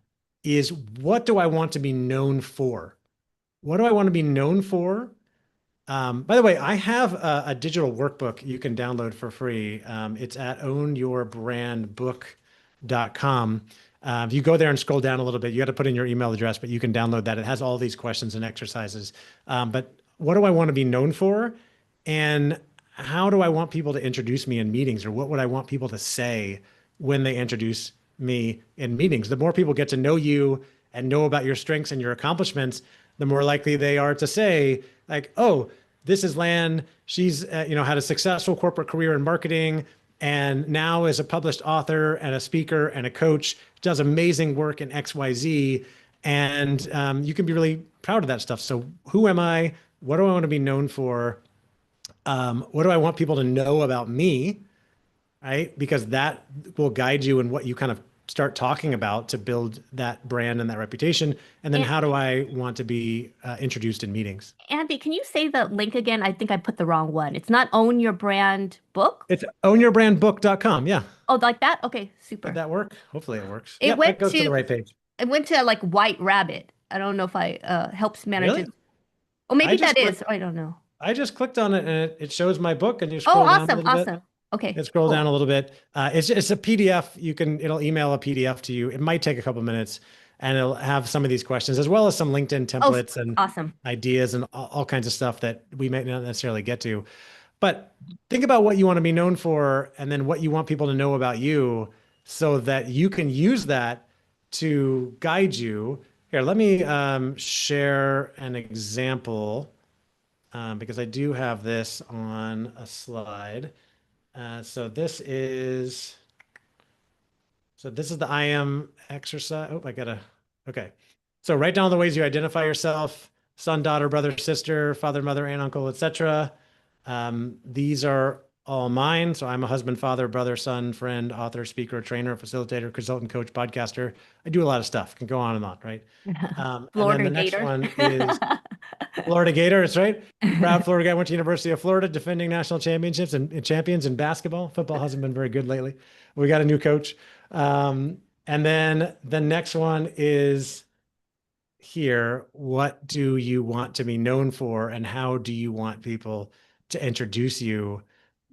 Speaker 2: is what do I want to be known for? What do I want to be known for? By the way, I have a digital workbook you can download for free. It's at ownyourbrandbook.com. If you go there and scroll down a little bit, you got to put in your email address, but you can download that. It has all these questions and exercises. But what do I want to be known for? And how do I want people to introduce me in meetings? Or what would I want people to say when they introduce me in meetings? The more people get to know you and know about your strengths and your accomplishments, the more likely they are to say, like, oh, this is Lan. She's had a successful corporate career in marketing and now is a published author and a speaker and a coach, does amazing work in XYZ. And you can be really proud of that stuff. So who am I? What do I want to be known for? What do I want people to know about me? Right? Because that will guide you in what you kind of start talking about to build that brand and that reputation. And then
Speaker 1: And
Speaker 2: how do I want to be introduced in meetings?
Speaker 1: Andy, can you say the link again? I think I put the wrong one. It's not Own Your Brand Book.
Speaker 2: It's ownyourbrandbook.com. Yeah.
Speaker 1: Oh, like that? Okay,
Speaker 2: Did
Speaker 1: super.
Speaker 2: that work? Hopefully it works.
Speaker 1: It
Speaker 2: Yep, that
Speaker 1: went
Speaker 2: goes to the
Speaker 1: to
Speaker 2: right page.
Speaker 1: it went to like White Rabbit. I don't know if I helps
Speaker 2: Really?
Speaker 1: managers. Or
Speaker 2: I
Speaker 1: maybe that
Speaker 2: just
Speaker 1: is.
Speaker 2: clicked
Speaker 1: I don't know.
Speaker 2: I just clicked on it and it shows my book and you
Speaker 1: Oh,
Speaker 2: scroll down a
Speaker 1: awesome,
Speaker 2: little bit.
Speaker 1: awesome. Okay,
Speaker 2: It scroll down
Speaker 1: cool.
Speaker 2: a little bit. It's a PDF. It'll email a PDF to you. It might take a couple minutes and it'll have some of these questions as well as some LinkedIn
Speaker 1: Oh,
Speaker 2: templates and
Speaker 1: awesome.
Speaker 2: ideas and all kinds of stuff that we may not necessarily get to. But think about what you want to be known for and then what you want people to know about you so that you can use that to guide you. Here, let me share an example because I do have this on a slide. So this is the I am exercise. Oh, I gotta. Okay. So write down the ways you identify yourself: son, daughter, brother, sister, father, mother, aunt, uncle, etc. These are all mine. So I'm a husband, father, brother, son, friend, author, speaker, trainer, facilitator, consultant, coach, podcaster. I do a lot of stuff. Can go on and on, right? And then
Speaker 1: Florida
Speaker 2: the next
Speaker 1: Gator.
Speaker 2: one is Florida Gators, right? Proud Florida guy, went to University of Florida, defending national championships and champions in basketball. Football hasn't been very good lately. We got a new coach. And then the next one is here. What do you want to be known for, and how do you want people to introduce you?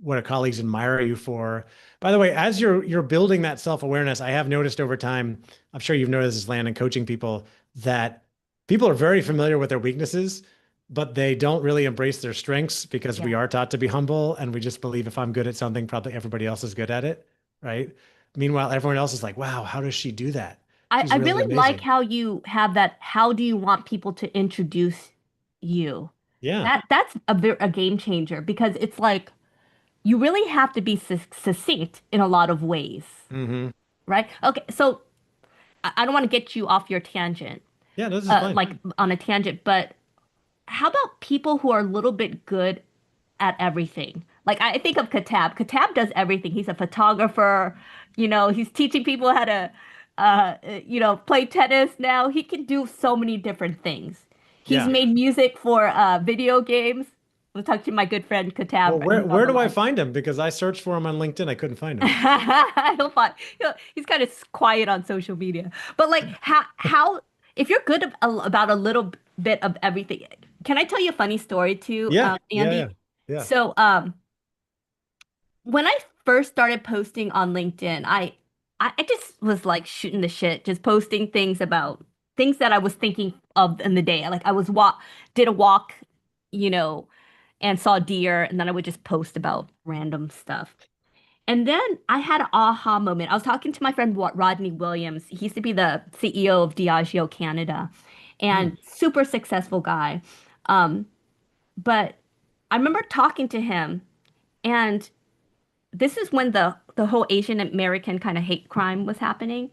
Speaker 2: What do colleagues admire you for? By the way, as you're building that self-awareness, I have noticed over time, I'm sure you've noticed this, Lan, and coaching people, that people are very familiar with their weaknesses, but they don't really embrace their strengths because we
Speaker 1: Yeah.
Speaker 2: are taught to be humble and we just believe if I'm good at something, probably everybody else is good at it, right? Meanwhile, everyone else is like, wow, how does she do that?
Speaker 1: I
Speaker 2: She's really
Speaker 1: really like
Speaker 2: amazing.
Speaker 1: how you have that. How do you want people to introduce you?
Speaker 2: Yeah.
Speaker 1: That's a game changer because it's like you really have to be succinct in a lot of ways,
Speaker 2: Hmm.
Speaker 1: right? Okay, so I don't want to get you off your tangent,
Speaker 2: Yeah, this is fine.
Speaker 1: like on a tangent, but how about people who are a little bit good at everything? Like I think of Katab. Katab does everything. He's a photographer, he's teaching people how to play tennis now. He can do so many different things. He's
Speaker 2: Yeah.
Speaker 1: made music for video games. I'll talk to my good friend
Speaker 2: Well,
Speaker 1: Katab.
Speaker 2: where
Speaker 1: He's on
Speaker 2: where
Speaker 1: the
Speaker 2: do I
Speaker 1: line.
Speaker 2: find him? Because I searched for him on LinkedIn. I couldn't find him.
Speaker 1: He's kind of quiet on social media. But like how if you're good about a little bit of everything, can I tell you a funny story too,
Speaker 2: Yeah, yeah,
Speaker 1: Andy?
Speaker 2: yeah, yeah.
Speaker 1: So when I first started posting on LinkedIn, I just was like shooting the shit, just posting things about things that I was thinking of in the day. Like I was did a walk, you know, and saw deer, and then I would just post about random stuff. And then I had an aha moment. I was talking to my friend Rodney Williams. He used to be the CEO of Diageo Canada
Speaker 2: Hmm.
Speaker 1: and super successful guy. Um, but I remember talking to him, and this is when the whole Asian American kind of hate crime was happening.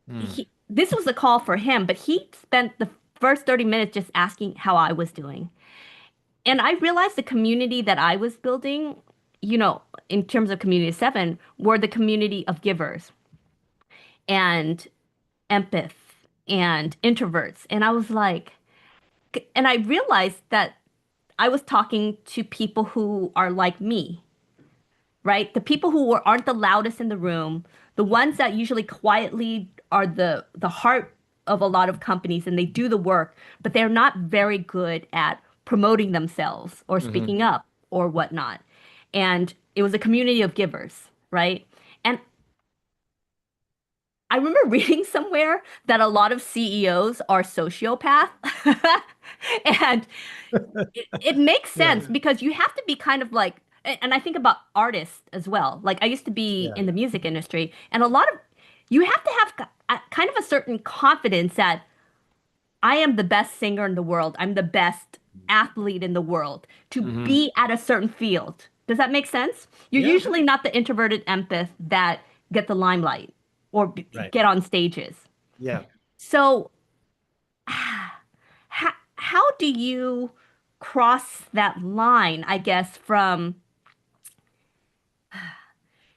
Speaker 2: Hmm.
Speaker 1: This was a call for him, but he spent the first 30 minutes just asking how I was doing. And I realized the community that I was building, in terms of Community 7, were the community of givers and empath and introverts. And I was like, and I realized that I was talking to people who are like me, right? The people who aren't the loudest in the room, the ones that usually quietly are the heart of a lot of companies and they do the work, but they're not very good at promoting themselves or
Speaker 2: Hmm.
Speaker 1: speaking up or whatnot. And it was a community of givers, right? And I remember reading somewhere that a lot of CEOs are sociopath. And it makes
Speaker 2: Yeah,
Speaker 1: sense because you have to be kind of like, and I think about artists as well. Like I used to be
Speaker 2: yeah.
Speaker 1: in the music industry, and a lot of you have to have kind of a certain confidence that I am the best singer in the world. I'm the best athlete in the world to
Speaker 2: Hmm.
Speaker 1: be at a certain field. Does that make sense? You're
Speaker 2: Yeah,
Speaker 1: usually not the introverted empath that get the limelight or
Speaker 2: right.
Speaker 1: get on stages.
Speaker 2: Yeah.
Speaker 1: So how do you cross that line, I guess, from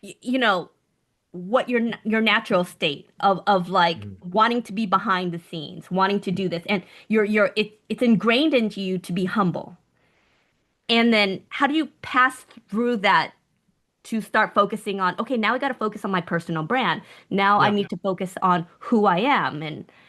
Speaker 1: you know what your natural state of like
Speaker 2: Mhm.
Speaker 1: wanting to be behind the scenes, wanting to do this, and it's ingrained into you to be humble. And then how do you pass through that to start focusing on, okay, now I got to focus on my personal brand. Now I
Speaker 2: Yeah.
Speaker 1: need to focus on who I am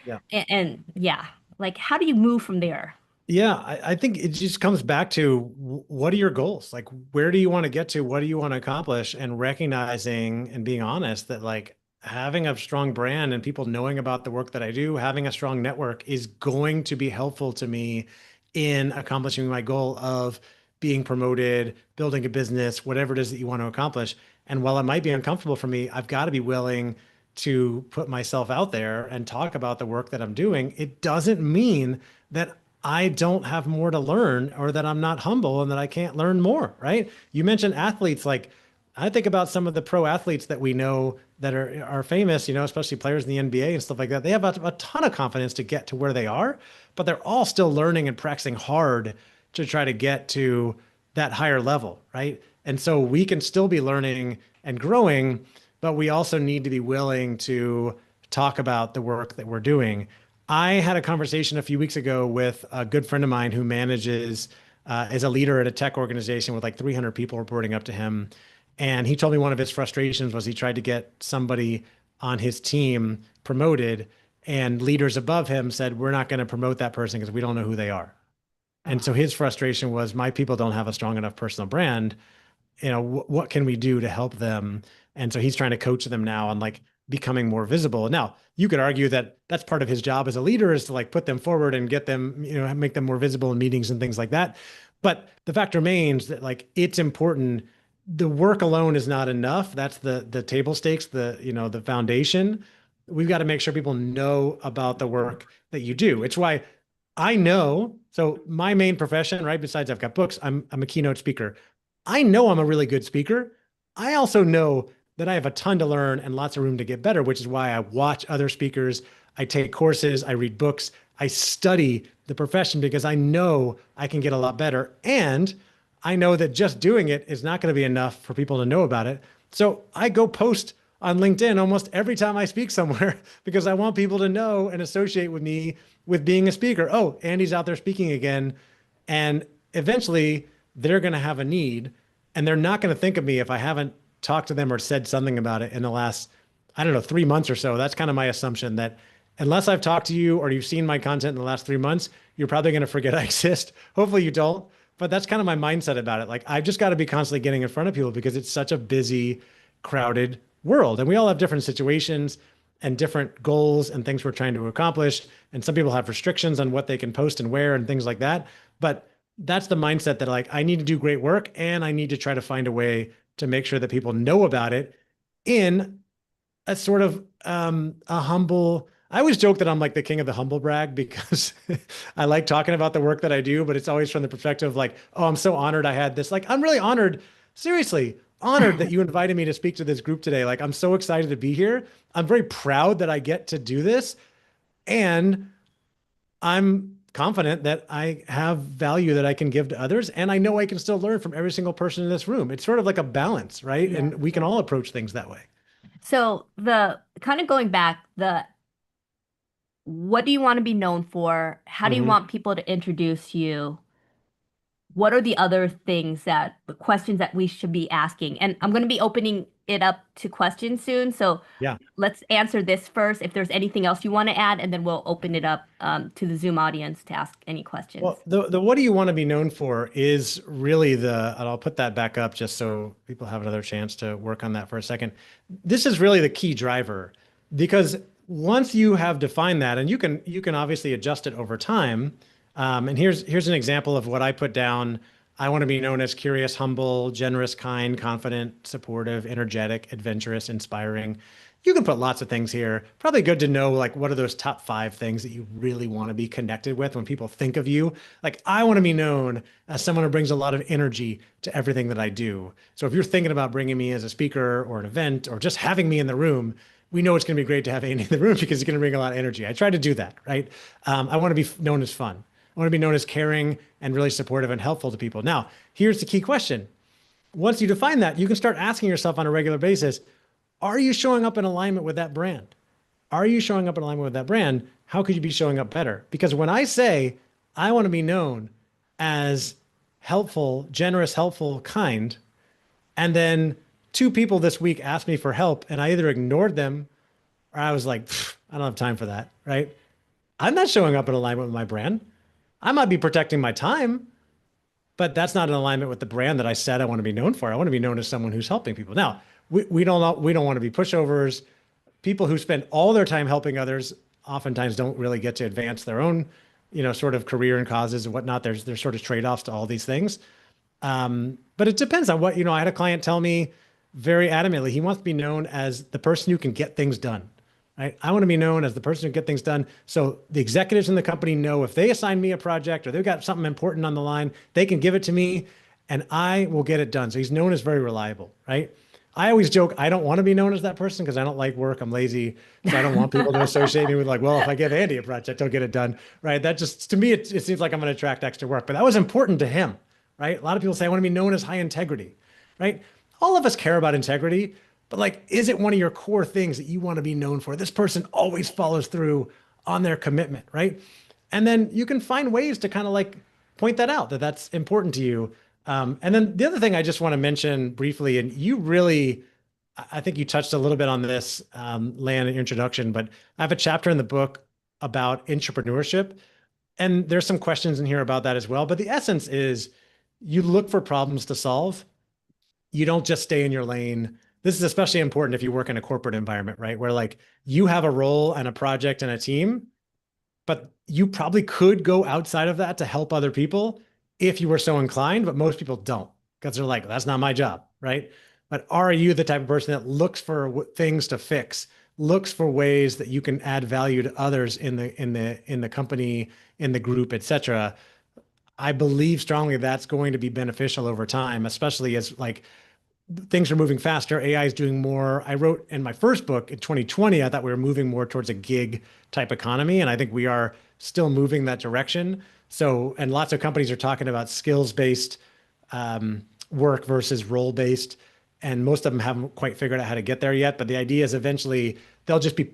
Speaker 2: Yeah.
Speaker 1: and yeah, like how do you move from there?
Speaker 2: Yeah, I think it just comes back to what are your goals? Like, where do you want to get to? What do you want to accomplish? And recognizing and being honest that, like, having a strong brand and people knowing about the work that I do, having a strong network is going to be helpful to me in accomplishing my goal of being promoted, building a business, whatever it is that you want to accomplish. And while it might be uncomfortable for me, I've got to be willing to put myself out there and talk about the work that I'm doing. It doesn't mean that I don't have more to learn or that I'm not humble and that I can't learn more, right? You mentioned athletes. Like I think about some of the pro athletes that we know that are famous, especially players in the NBA and stuff like that. They have a ton of confidence to get to where they are, but they're all still learning and practicing hard to try to get to that higher level, right? And so we can still be learning and growing, but we also need to be willing to talk about the work that we're doing. I had a conversation a few weeks ago with a good friend of mine who manages as a leader at a tech organization with like 300 people reporting up to him. And he told me one of his frustrations was he tried to get somebody on his team promoted, and leaders above him said, "We're not going to promote that person because we don't know who they are." And so his frustration was, my people don't have a strong enough personal brand. What can we do to help them? And so he's trying to coach them now on like becoming more visible. Now, you could argue that that's part of his job as a leader, is to like put them forward and get them, make them more visible in meetings and things like that. But the fact remains that like it's important. The work alone is not enough. That's the table stakes, the foundation. We've got to make sure people know about the work that you do. It's why I know. So my main profession, right? Besides I've got books, I'm a keynote speaker. I know I'm a really good speaker. I also know that I have a ton to learn and lots of room to get better, which is why I watch other speakers. I take courses, I read books, I study the profession because I know I can get a lot better. And I know that just doing it is not going to be enough for people to know about it. So I go post on LinkedIn almost every time I speak somewhere because I want people to know and associate with me with being a speaker. Oh, Andy's out there speaking again. And eventually they're going to have a need, and they're not going to think of me if I haven't talked to them or said something about it in the last, I don't know, 3 months or so. That's kind of my assumption, that unless I've talked to you or you've seen my content in the last 3 months, you're probably going to forget I exist. Hopefully you don't. But that's kind of my mindset about it. Like I've just got to be constantly getting in front of people because it's such a busy, crowded world. And we all have different situations and different goals and things we're trying to accomplish. And some people have restrictions on what they can post and where and things like that. But that's the mindset that like I need to do great work and I need to try to find a way to make sure that people know about it in a sort of a humble. I always joke that I'm like the king of the humble brag because I like talking about the work that I do, but it's always from the perspective of like, oh, I'm so honored I had this. Like, I'm really honored, seriously, honored that you invited me to speak to this group today. Like, I'm so excited to be here. I'm very proud that I get to do this. And I'm confident that I have value that I can give to others. And I know I can still learn from every single person in this room. It's sort of like a balance, right?
Speaker 1: Yeah.
Speaker 2: And we can all approach things that way.
Speaker 1: So the kind of going back, the what do you want to be known for? How do you
Speaker 2: Mhm.
Speaker 1: want people to introduce you? What are the other things that the questions that we should be asking? And I'm going to be opening it up to questions soon. So
Speaker 2: Yeah.
Speaker 1: let's answer this first. If there's anything else you want to add, and then we'll open it up to the Zoom audience to ask any questions.
Speaker 2: Well, the what do you want to be known for is really and I'll put that back up just so people have another chance to work on that for a second. This is really the key driver because once you have defined that, and you can obviously adjust it over time. And here's an example of what I put down. I want to be known as curious, humble, generous, kind, confident, supportive, energetic, adventurous, inspiring. You can put lots of things here. Probably good to know like what are those top 5 things that you really want to be connected with when people think of you. Like I want to be known as someone who brings a lot of energy to everything that I do. So if you're thinking about bringing me as a speaker or an event or just having me in the room, we know it's going to be great to have Andy in the room because he's going to bring a lot of energy. I try to do that, right? I want to be known as fun. I want to be known as caring and really supportive and helpful to people. Now, here's the key question. Once you define that, you can start asking yourself on a regular basis, are you showing up in alignment with that brand? Are you showing up in alignment with that brand? How could you be showing up better? Because when I say I want to be known as helpful, generous, helpful, kind, and then 2 people this week asked me for help and I either ignored them or I was like, I don't have time for that, right? I'm not showing up in alignment with my brand. I might be protecting my time, but that's not in alignment with the brand that I said I want to be known for. I want to be known as someone who's helping people. Now, we don't want to be pushovers. People who spend all their time helping others oftentimes don't really get to advance their own, sort of career and causes and whatnot. There's sort of trade-offs to all these things. But it depends on what, I had a client tell me very adamantly, he wants to be known as the person who can get things done. right? I want to be known as the person who get things done. So the executives in the company know if they assign me a project or they've got something important on the line, they can give it to me and I will get it done. So he's known as very reliable, right? I always joke, I don't want to be known as that person because I don't like work. I'm lazy. So I don't want people to associate me with like, well, if I give Andy a project, I'll get it done, right? That just, to me, it seems like I'm going to attract extra work. But that was important to him, right? A lot of people say, I want to be known as high integrity, right? All of us care about integrity, but like, is it one of your core things that you want to be known for? This person always follows through on their commitment, right? And then you can find ways to kind of like point that out that that's important to you. And then the other thing I just want to mention briefly, and you really, I think you touched a little bit on this, Lan, in your introduction, but I have a chapter in the book about entrepreneurship. And there's some questions in here about that as well. But the essence is you look for problems to solve. You don't just stay in your lane. This is especially important if you work in a corporate environment, right? Where like you have a role and a project and a team, but you probably could go outside of that to help other people if you were so inclined, but most people don't because they're like, that's not my job, right? But are you the type of person that looks for things to fix, looks for ways that you can add value to others in the company, in the group, et cetera? I believe strongly that's going to be beneficial over time, especially as like things are moving faster. AI is doing more. I wrote in my first book in 2020, I thought we were moving more towards a gig type economy. And I think we are still moving that direction. So, and lots of companies are talking about skills-based work versus role-based. And most of them haven't quite figured out how to get there yet. But the idea is eventually they'll just be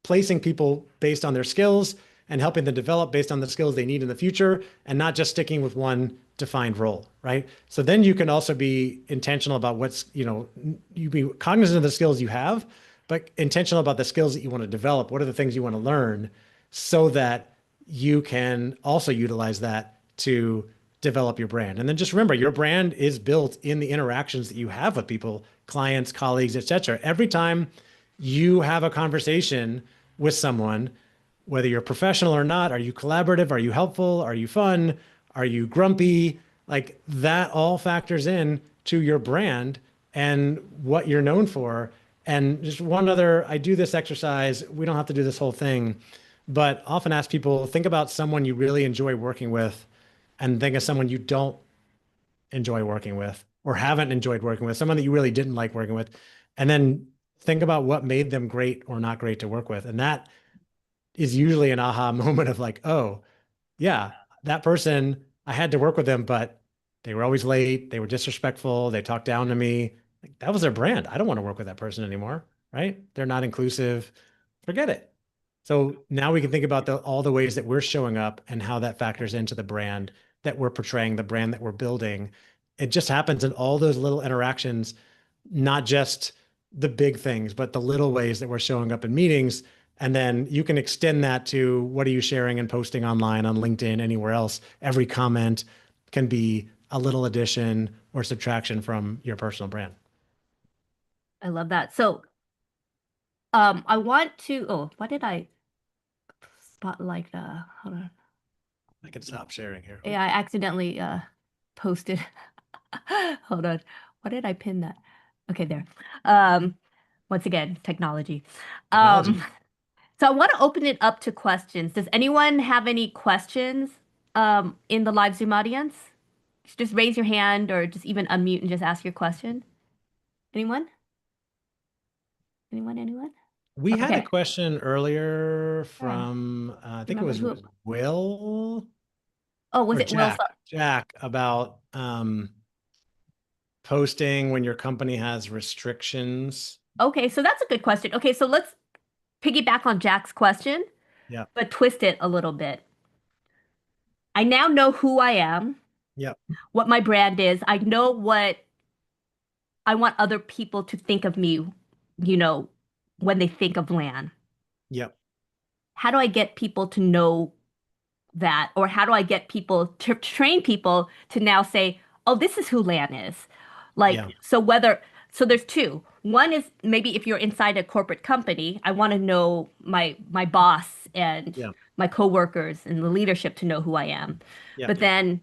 Speaker 2: placing people based on their skills and helping them develop based on the skills they need in the future and not just sticking with one defined role, right? So then you can also be intentional about what's, you be cognizant of the skills you have, but intentional about the skills that you want to develop. What are the things you want to learn so that you can also utilize that to develop your brand. And then just remember, your brand is built in the interactions that you have with people, clients, colleagues, et cetera. Every time you have a conversation with someone, whether you're professional or not, are you collaborative? Are you helpful? Are you fun? Are you grumpy? Like that all factors in to your brand and what you're known for. And just one other, I do this exercise. We don't have to do this whole thing, but often ask people, think about someone you really enjoy working with and think of someone you don't enjoy working with or haven't enjoyed working with, someone that you really didn't like working with. And then think about what made them great or not great to work with. And that is usually an aha moment of like, oh, yeah, that person, I had to work with them, but they were always late. They were disrespectful. They talked down to me. Like, that was their brand. I don't want to work with that person anymore, right? They're not inclusive. Forget it. So now we can think about all the ways that we're showing up and how that factors into the brand that we're portraying, the brand that we're building. It just happens in all those little interactions, not just the big things, but the little ways that we're showing up in meetings. And then you can extend that to what are you sharing and posting online on LinkedIn, anywhere else. Every comment can be a little addition or subtraction from your personal brand.
Speaker 1: I love that. So, I want to, oh, why did I spotlight hold on.
Speaker 2: I can stop sharing here.
Speaker 1: Yeah, I accidentally posted. Hold on. Why did I pin that? Okay, there. Um, Once again, technology.
Speaker 2: Technology.
Speaker 1: So I want to open it up to questions. Does anyone have any questions in the live Zoom audience? Just raise your hand or just even unmute and just ask your question. Anyone? Anyone?
Speaker 2: We had a
Speaker 1: Okay.
Speaker 2: question earlier
Speaker 1: Yeah.
Speaker 2: from, I think it
Speaker 1: Remember
Speaker 2: was
Speaker 1: who?
Speaker 2: Will
Speaker 1: Oh, was
Speaker 2: or
Speaker 1: it Will?
Speaker 2: Jack about posting when your company has restrictions.
Speaker 1: Okay, so that's a good question. Okay, so let's piggyback on Jack's question,
Speaker 2: Yeah.
Speaker 1: but twist it a little bit. I now know who I am,
Speaker 2: Yep.
Speaker 1: what my brand is. I know what I want other people to think of me, you know, when they think of Lan.
Speaker 2: Yep.
Speaker 1: How do I get people to know that? Or how do I get people to train people to now say, oh, this is who Lan is?
Speaker 2: Yeah.
Speaker 1: Like, so there's two. One is maybe if you're inside a corporate company, I want to know my boss and
Speaker 2: Yeah.
Speaker 1: my coworkers and the leadership to know who I am.
Speaker 2: Yeah.
Speaker 1: But then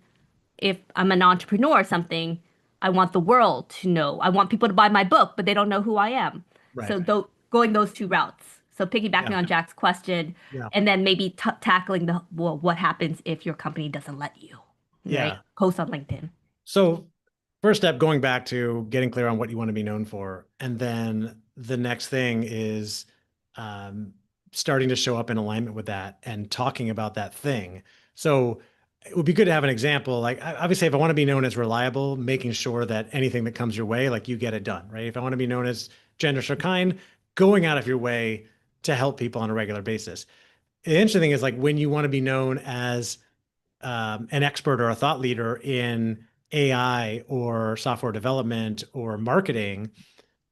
Speaker 1: if I'm an entrepreneur or something, I want the world to know. I want people to buy my book, but they don't know who I am.
Speaker 2: Right.
Speaker 1: So going those two routes. So piggybacking
Speaker 2: Yeah.
Speaker 1: on Jack's question,
Speaker 2: Yeah.
Speaker 1: and then maybe t tackling the, well, what happens if your company doesn't let you, right?
Speaker 2: Yeah.
Speaker 1: Post on LinkedIn.
Speaker 2: So first step, going back to getting clear on what you want to be known for. And then the next thing is um, starting to show up in alignment with that and talking about that thing. So it would be good to have an example. Like, obviously, if I want to be known as reliable, making sure that anything that comes your way, like you get it done, right? If I want to be known as generous or kind, going out of your way to help people on a regular basis. The interesting thing is like when you want to be known as an expert or a thought leader in AI or software development or marketing,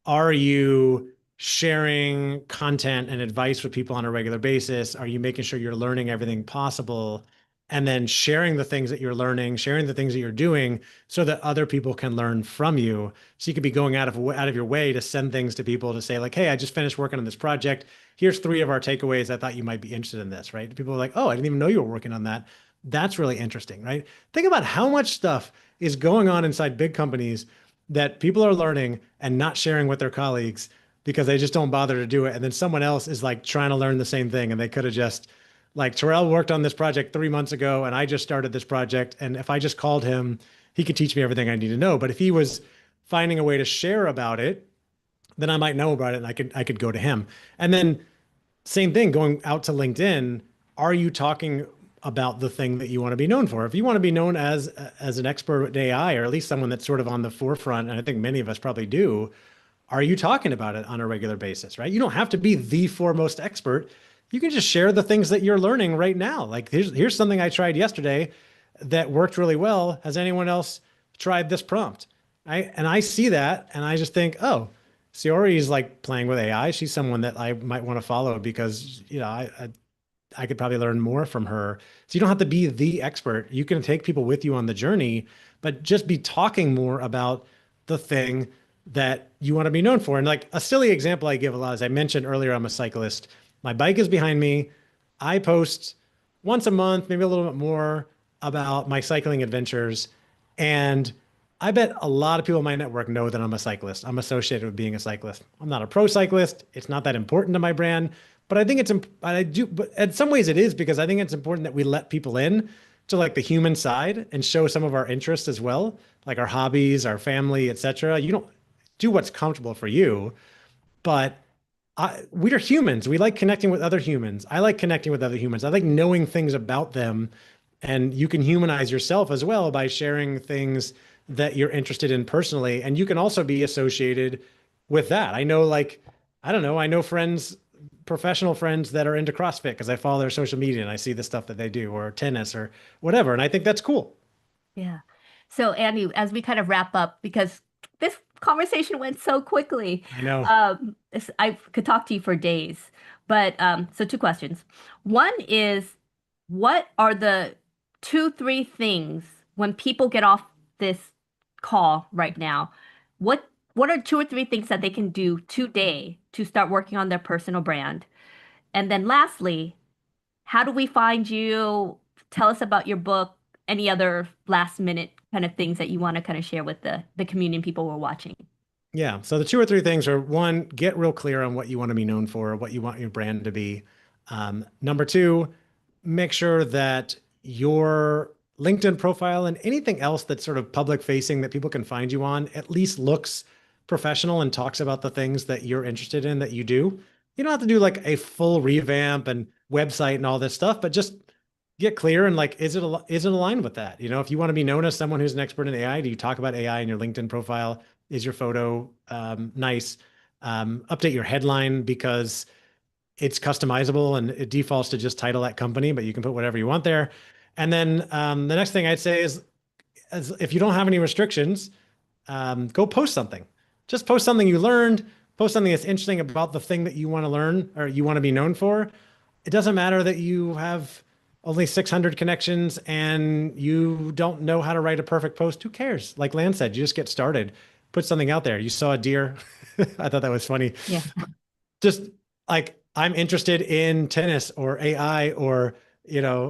Speaker 2: are you sharing content and advice with people on a regular basis? Are you making sure you're learning everything possible? And then sharing the things that you're learning, sharing the things that you're doing so that other people can learn from you. So you could be going out of your way to send things to people to say like, hey, I just finished working on this project. Here's 3 of our takeaways. I thought you might be interested in this, right? People are like, oh, I didn't even know you were working on that. That's really interesting, right? Think about how much stuff is going on inside big companies that people are learning and not sharing with their colleagues because they just don't bother to do it. And then someone else is like trying to learn the same thing. And they could have just like Terrell worked on this project 3 months ago and I just started this project. And if I just called him, he could teach me everything I need to know. But if he was finding a way to share about it, then I might know about it and I could go to him. And then same thing going out to LinkedIn. Are you talking about the thing that you want to be known for? If you want to be known as an expert at AI, or at least someone that's sort of on the forefront, and I think many of us probably do, are you talking about it on a regular basis, right? You don't have to be the foremost expert. You can just share the things that you're learning right now. Like here's something I tried yesterday that worked really well. Has anyone else tried this prompt? And I see that and I just think, oh, Siori is like playing with AI. She's someone that I might want to follow because, I could probably learn more from her. So you don't have to be the expert. You can take people with you on the journey, but just be talking more about the thing that you want to be known for. And like a silly example I give a lot, as I mentioned earlier, I'm a cyclist. My bike is behind me. I post once a month, maybe a little bit more about my cycling adventures. And I bet a lot of people in my network know that I'm a cyclist. I'm associated with being a cyclist. I'm not a pro cyclist. It's not that important to my brand, but I think but in some ways it is because I think it's important that we let people in to like the human side and show some of our interests as well, like our hobbies, our family, etc. You don't do what's comfortable for you, but we are humans. We like connecting with other humans. I like connecting with other humans. I like knowing things about them. And you can humanize yourself as well by sharing things that you're interested in personally. And you can also be associated with that. I know, like, I don't know, I know friends, professional friends that are into CrossFit because I follow their social media and I see the stuff that they do, or tennis or whatever. And I think that's cool.
Speaker 1: Yeah. So Andy, as we kind of wrap up, because this conversation went so quickly,
Speaker 2: I know.
Speaker 1: I could talk to you for days. But so 2 questions. One is, what are the 2, 3 things when people get off this call right now? What are 2 or 3 things that they can do today to start working on their personal brand? And then lastly, how do we find you? Tell us about your book, any other last minute kind of things that you want to kind of share with the community and people who are watching.
Speaker 2: Yeah. So the 2 or 3 things are: one, get real clear on what you want to be known for, what you want your brand to be. Number two, make sure that your LinkedIn profile and anything else that's sort of public facing that people can find you on at least looks professional and talks about the things that you're interested in that you do. You don't have to do like a full revamp and website and all this stuff, but just get clear and like, is it aligned with that? If you want to be known as someone who's an expert in AI, do you talk about AI in your LinkedIn profile? Is your photo nice? Update your headline because it's customizable and it defaults to just title at company, but you can put whatever you want there. And then the next thing I'd say is, if you don't have any restrictions, go post something. Just post something you learned, post something that's interesting about the thing that you want to learn or you want to be known for. It doesn't matter that you have only 600 connections and you don't know how to write a perfect post. Who cares? Like Lan said, you just get started, put something out there. You saw a deer. I thought that was funny.
Speaker 1: Yeah.
Speaker 2: Just like, I'm interested in tennis or AI or,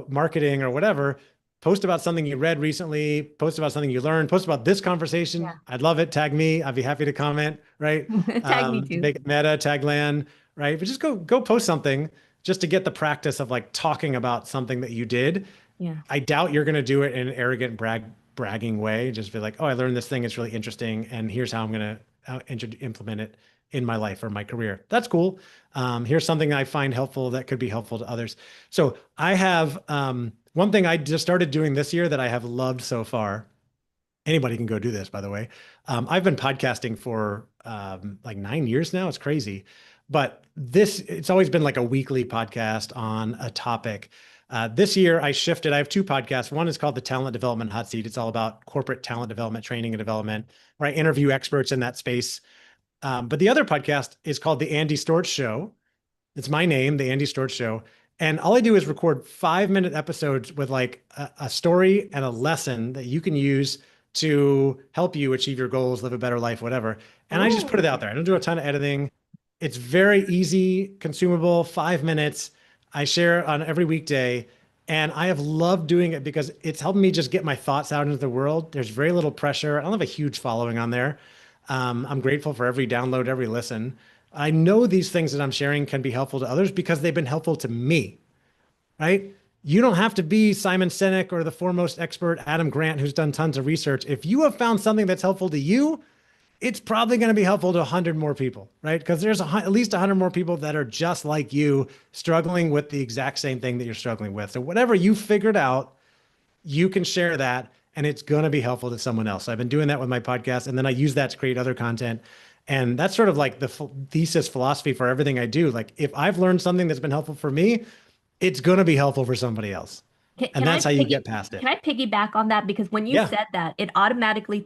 Speaker 2: marketing or whatever. Post about something you read recently, post about something you learned, post about this conversation.
Speaker 1: Yeah.
Speaker 2: I'd love it. Tag me. I'd be happy to comment, right?
Speaker 1: Tag me too.
Speaker 2: Make it meta, tag Lan. right? But just go post something just to get the practice of like talking about something that you did.
Speaker 1: Yeah.
Speaker 2: I doubt you're going to do it in an arrogant bragging way. Just be like, oh, I learned this thing. It's really interesting, and here's how I'm going to implement it in my life or my career. That's cool. Here's something I find helpful that could be helpful to others. So I have one thing I just started doing this year that I have loved so far. Anybody can go do this, by the way. I've been podcasting for like 9 years now. It's crazy. But it's always been like a weekly podcast on a topic. This year I shifted. I have two podcasts. One is called the Talent Development Hot Seat. It's all about corporate talent development, training and development, where I interview experts in that space. But the other podcast is called the Andy Storch Show. It's my name, the Andy Storch Show. And all I do is record 5-minute episodes with like a story and a lesson that you can use to help you achieve your goals, live a better life, whatever. And I just put it out there. I don't do a ton of editing. It's very easy, consumable, 5 minutes. I share on every weekday. And I have loved doing it because it's helping me just get my thoughts out into the world. There's very little pressure. I don't have a huge following on there. I'm grateful for every download, every listen. I know these things that I'm sharing can be helpful to others because they've been helpful to me, right? You don't have to be Simon Sinek or the foremost expert, Adam Grant, who's done tons of research. If you have found something that's helpful to you, it's probably going to be helpful to 100 more people, right? Because there's at least 100 more people that are just like you, struggling with the exact same thing that you're struggling with. So whatever you figured out, you can share that and it's going to be helpful to someone else. I've been doing that with my podcast, and then I use that to create other content. And that's sort of like the thesis philosophy for everything I do. Like if I've learned something that's been helpful for me, it's going to be helpful for somebody else. And that's how you get past it.
Speaker 1: Can I piggyback on that? Because when you
Speaker 2: Yeah.
Speaker 1: said that, it automatically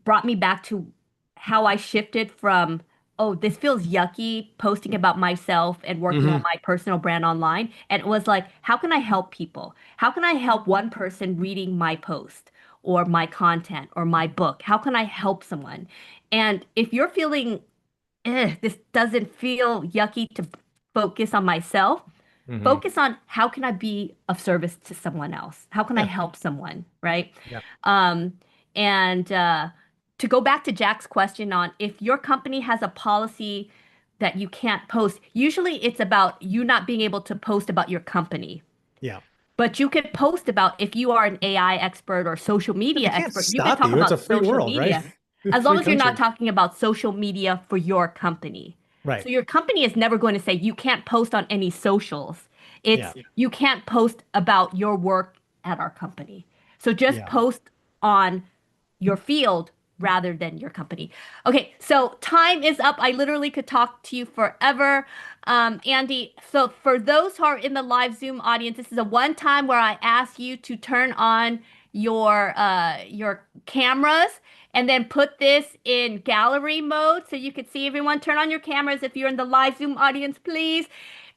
Speaker 1: brought me back to how I shifted from, oh, this feels yucky posting about myself and working on
Speaker 2: Hmm.
Speaker 1: my personal brand online. And it was like, how can I help people? How can I help one person reading my post or my content or my book? How can I help someone? And if you're feeling, this doesn't feel yucky to focus on myself,
Speaker 2: Hmm.
Speaker 1: focus on how can I be of service to someone else? How can I
Speaker 2: Yeah.
Speaker 1: help someone, right?
Speaker 2: Yeah.
Speaker 1: Um, and to go back to Jack's question on if your company has a policy that you can't post, usually it's about you not being able to post about your company.
Speaker 2: Yeah.
Speaker 1: But you could post about if you are an AI expert or social
Speaker 2: They
Speaker 1: media
Speaker 2: can't
Speaker 1: expert, you could
Speaker 2: stop
Speaker 1: talk
Speaker 2: you. It's a
Speaker 1: about
Speaker 2: free
Speaker 1: social
Speaker 2: world, right?
Speaker 1: media as long
Speaker 2: Free
Speaker 1: as you're not
Speaker 2: country.
Speaker 1: talking about social media for your company.
Speaker 2: Right.
Speaker 1: So your company is never going to say you can't post on any socials.
Speaker 2: Yeah.
Speaker 1: It's you can't post about your work at our company. So just
Speaker 2: Yeah.
Speaker 1: post on your field rather than your company. Okay, so time is up. I literally could talk to you forever. Andy, so for those who are in the live Zoom audience, this is a one time where I ask you to turn on your cameras and then put this in gallery mode so you can see everyone. Turn on your cameras if you're in the live Zoom audience, please.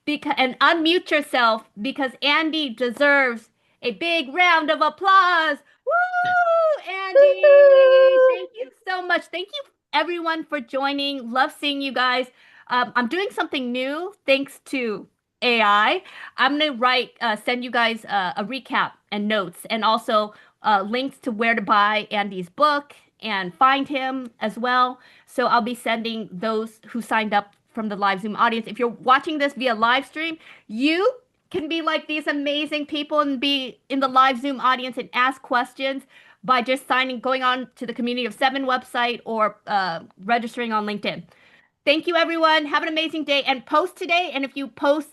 Speaker 1: Because and unmute yourself because Andy deserves a big round of applause. Woo, Andy! Thank you so much. Thank you everyone for joining. Love seeing you guys. I'm doing something new thanks to AI. I'm gonna send you guys a recap and notes, and also links to where to buy Andy's book and find him as well. So I'll be sending those who signed up from the live Zoom audience. If you're watching this via live stream, you can be like these amazing people and be in the live Zoom audience and ask questions by just going on to the Community of Seven website or registering on LinkedIn. Thank you, everyone. Have an amazing day and post today. And if you post,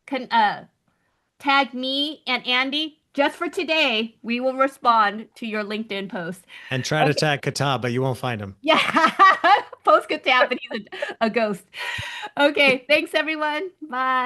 Speaker 1: can tag me and Andy just for today. We will respond to your LinkedIn post.
Speaker 2: And try to
Speaker 1: Okay.
Speaker 2: tag Katab, but you won't find him.
Speaker 1: Yeah. Post could tap, but he's a ghost. Okay. Thanks, everyone. Bye.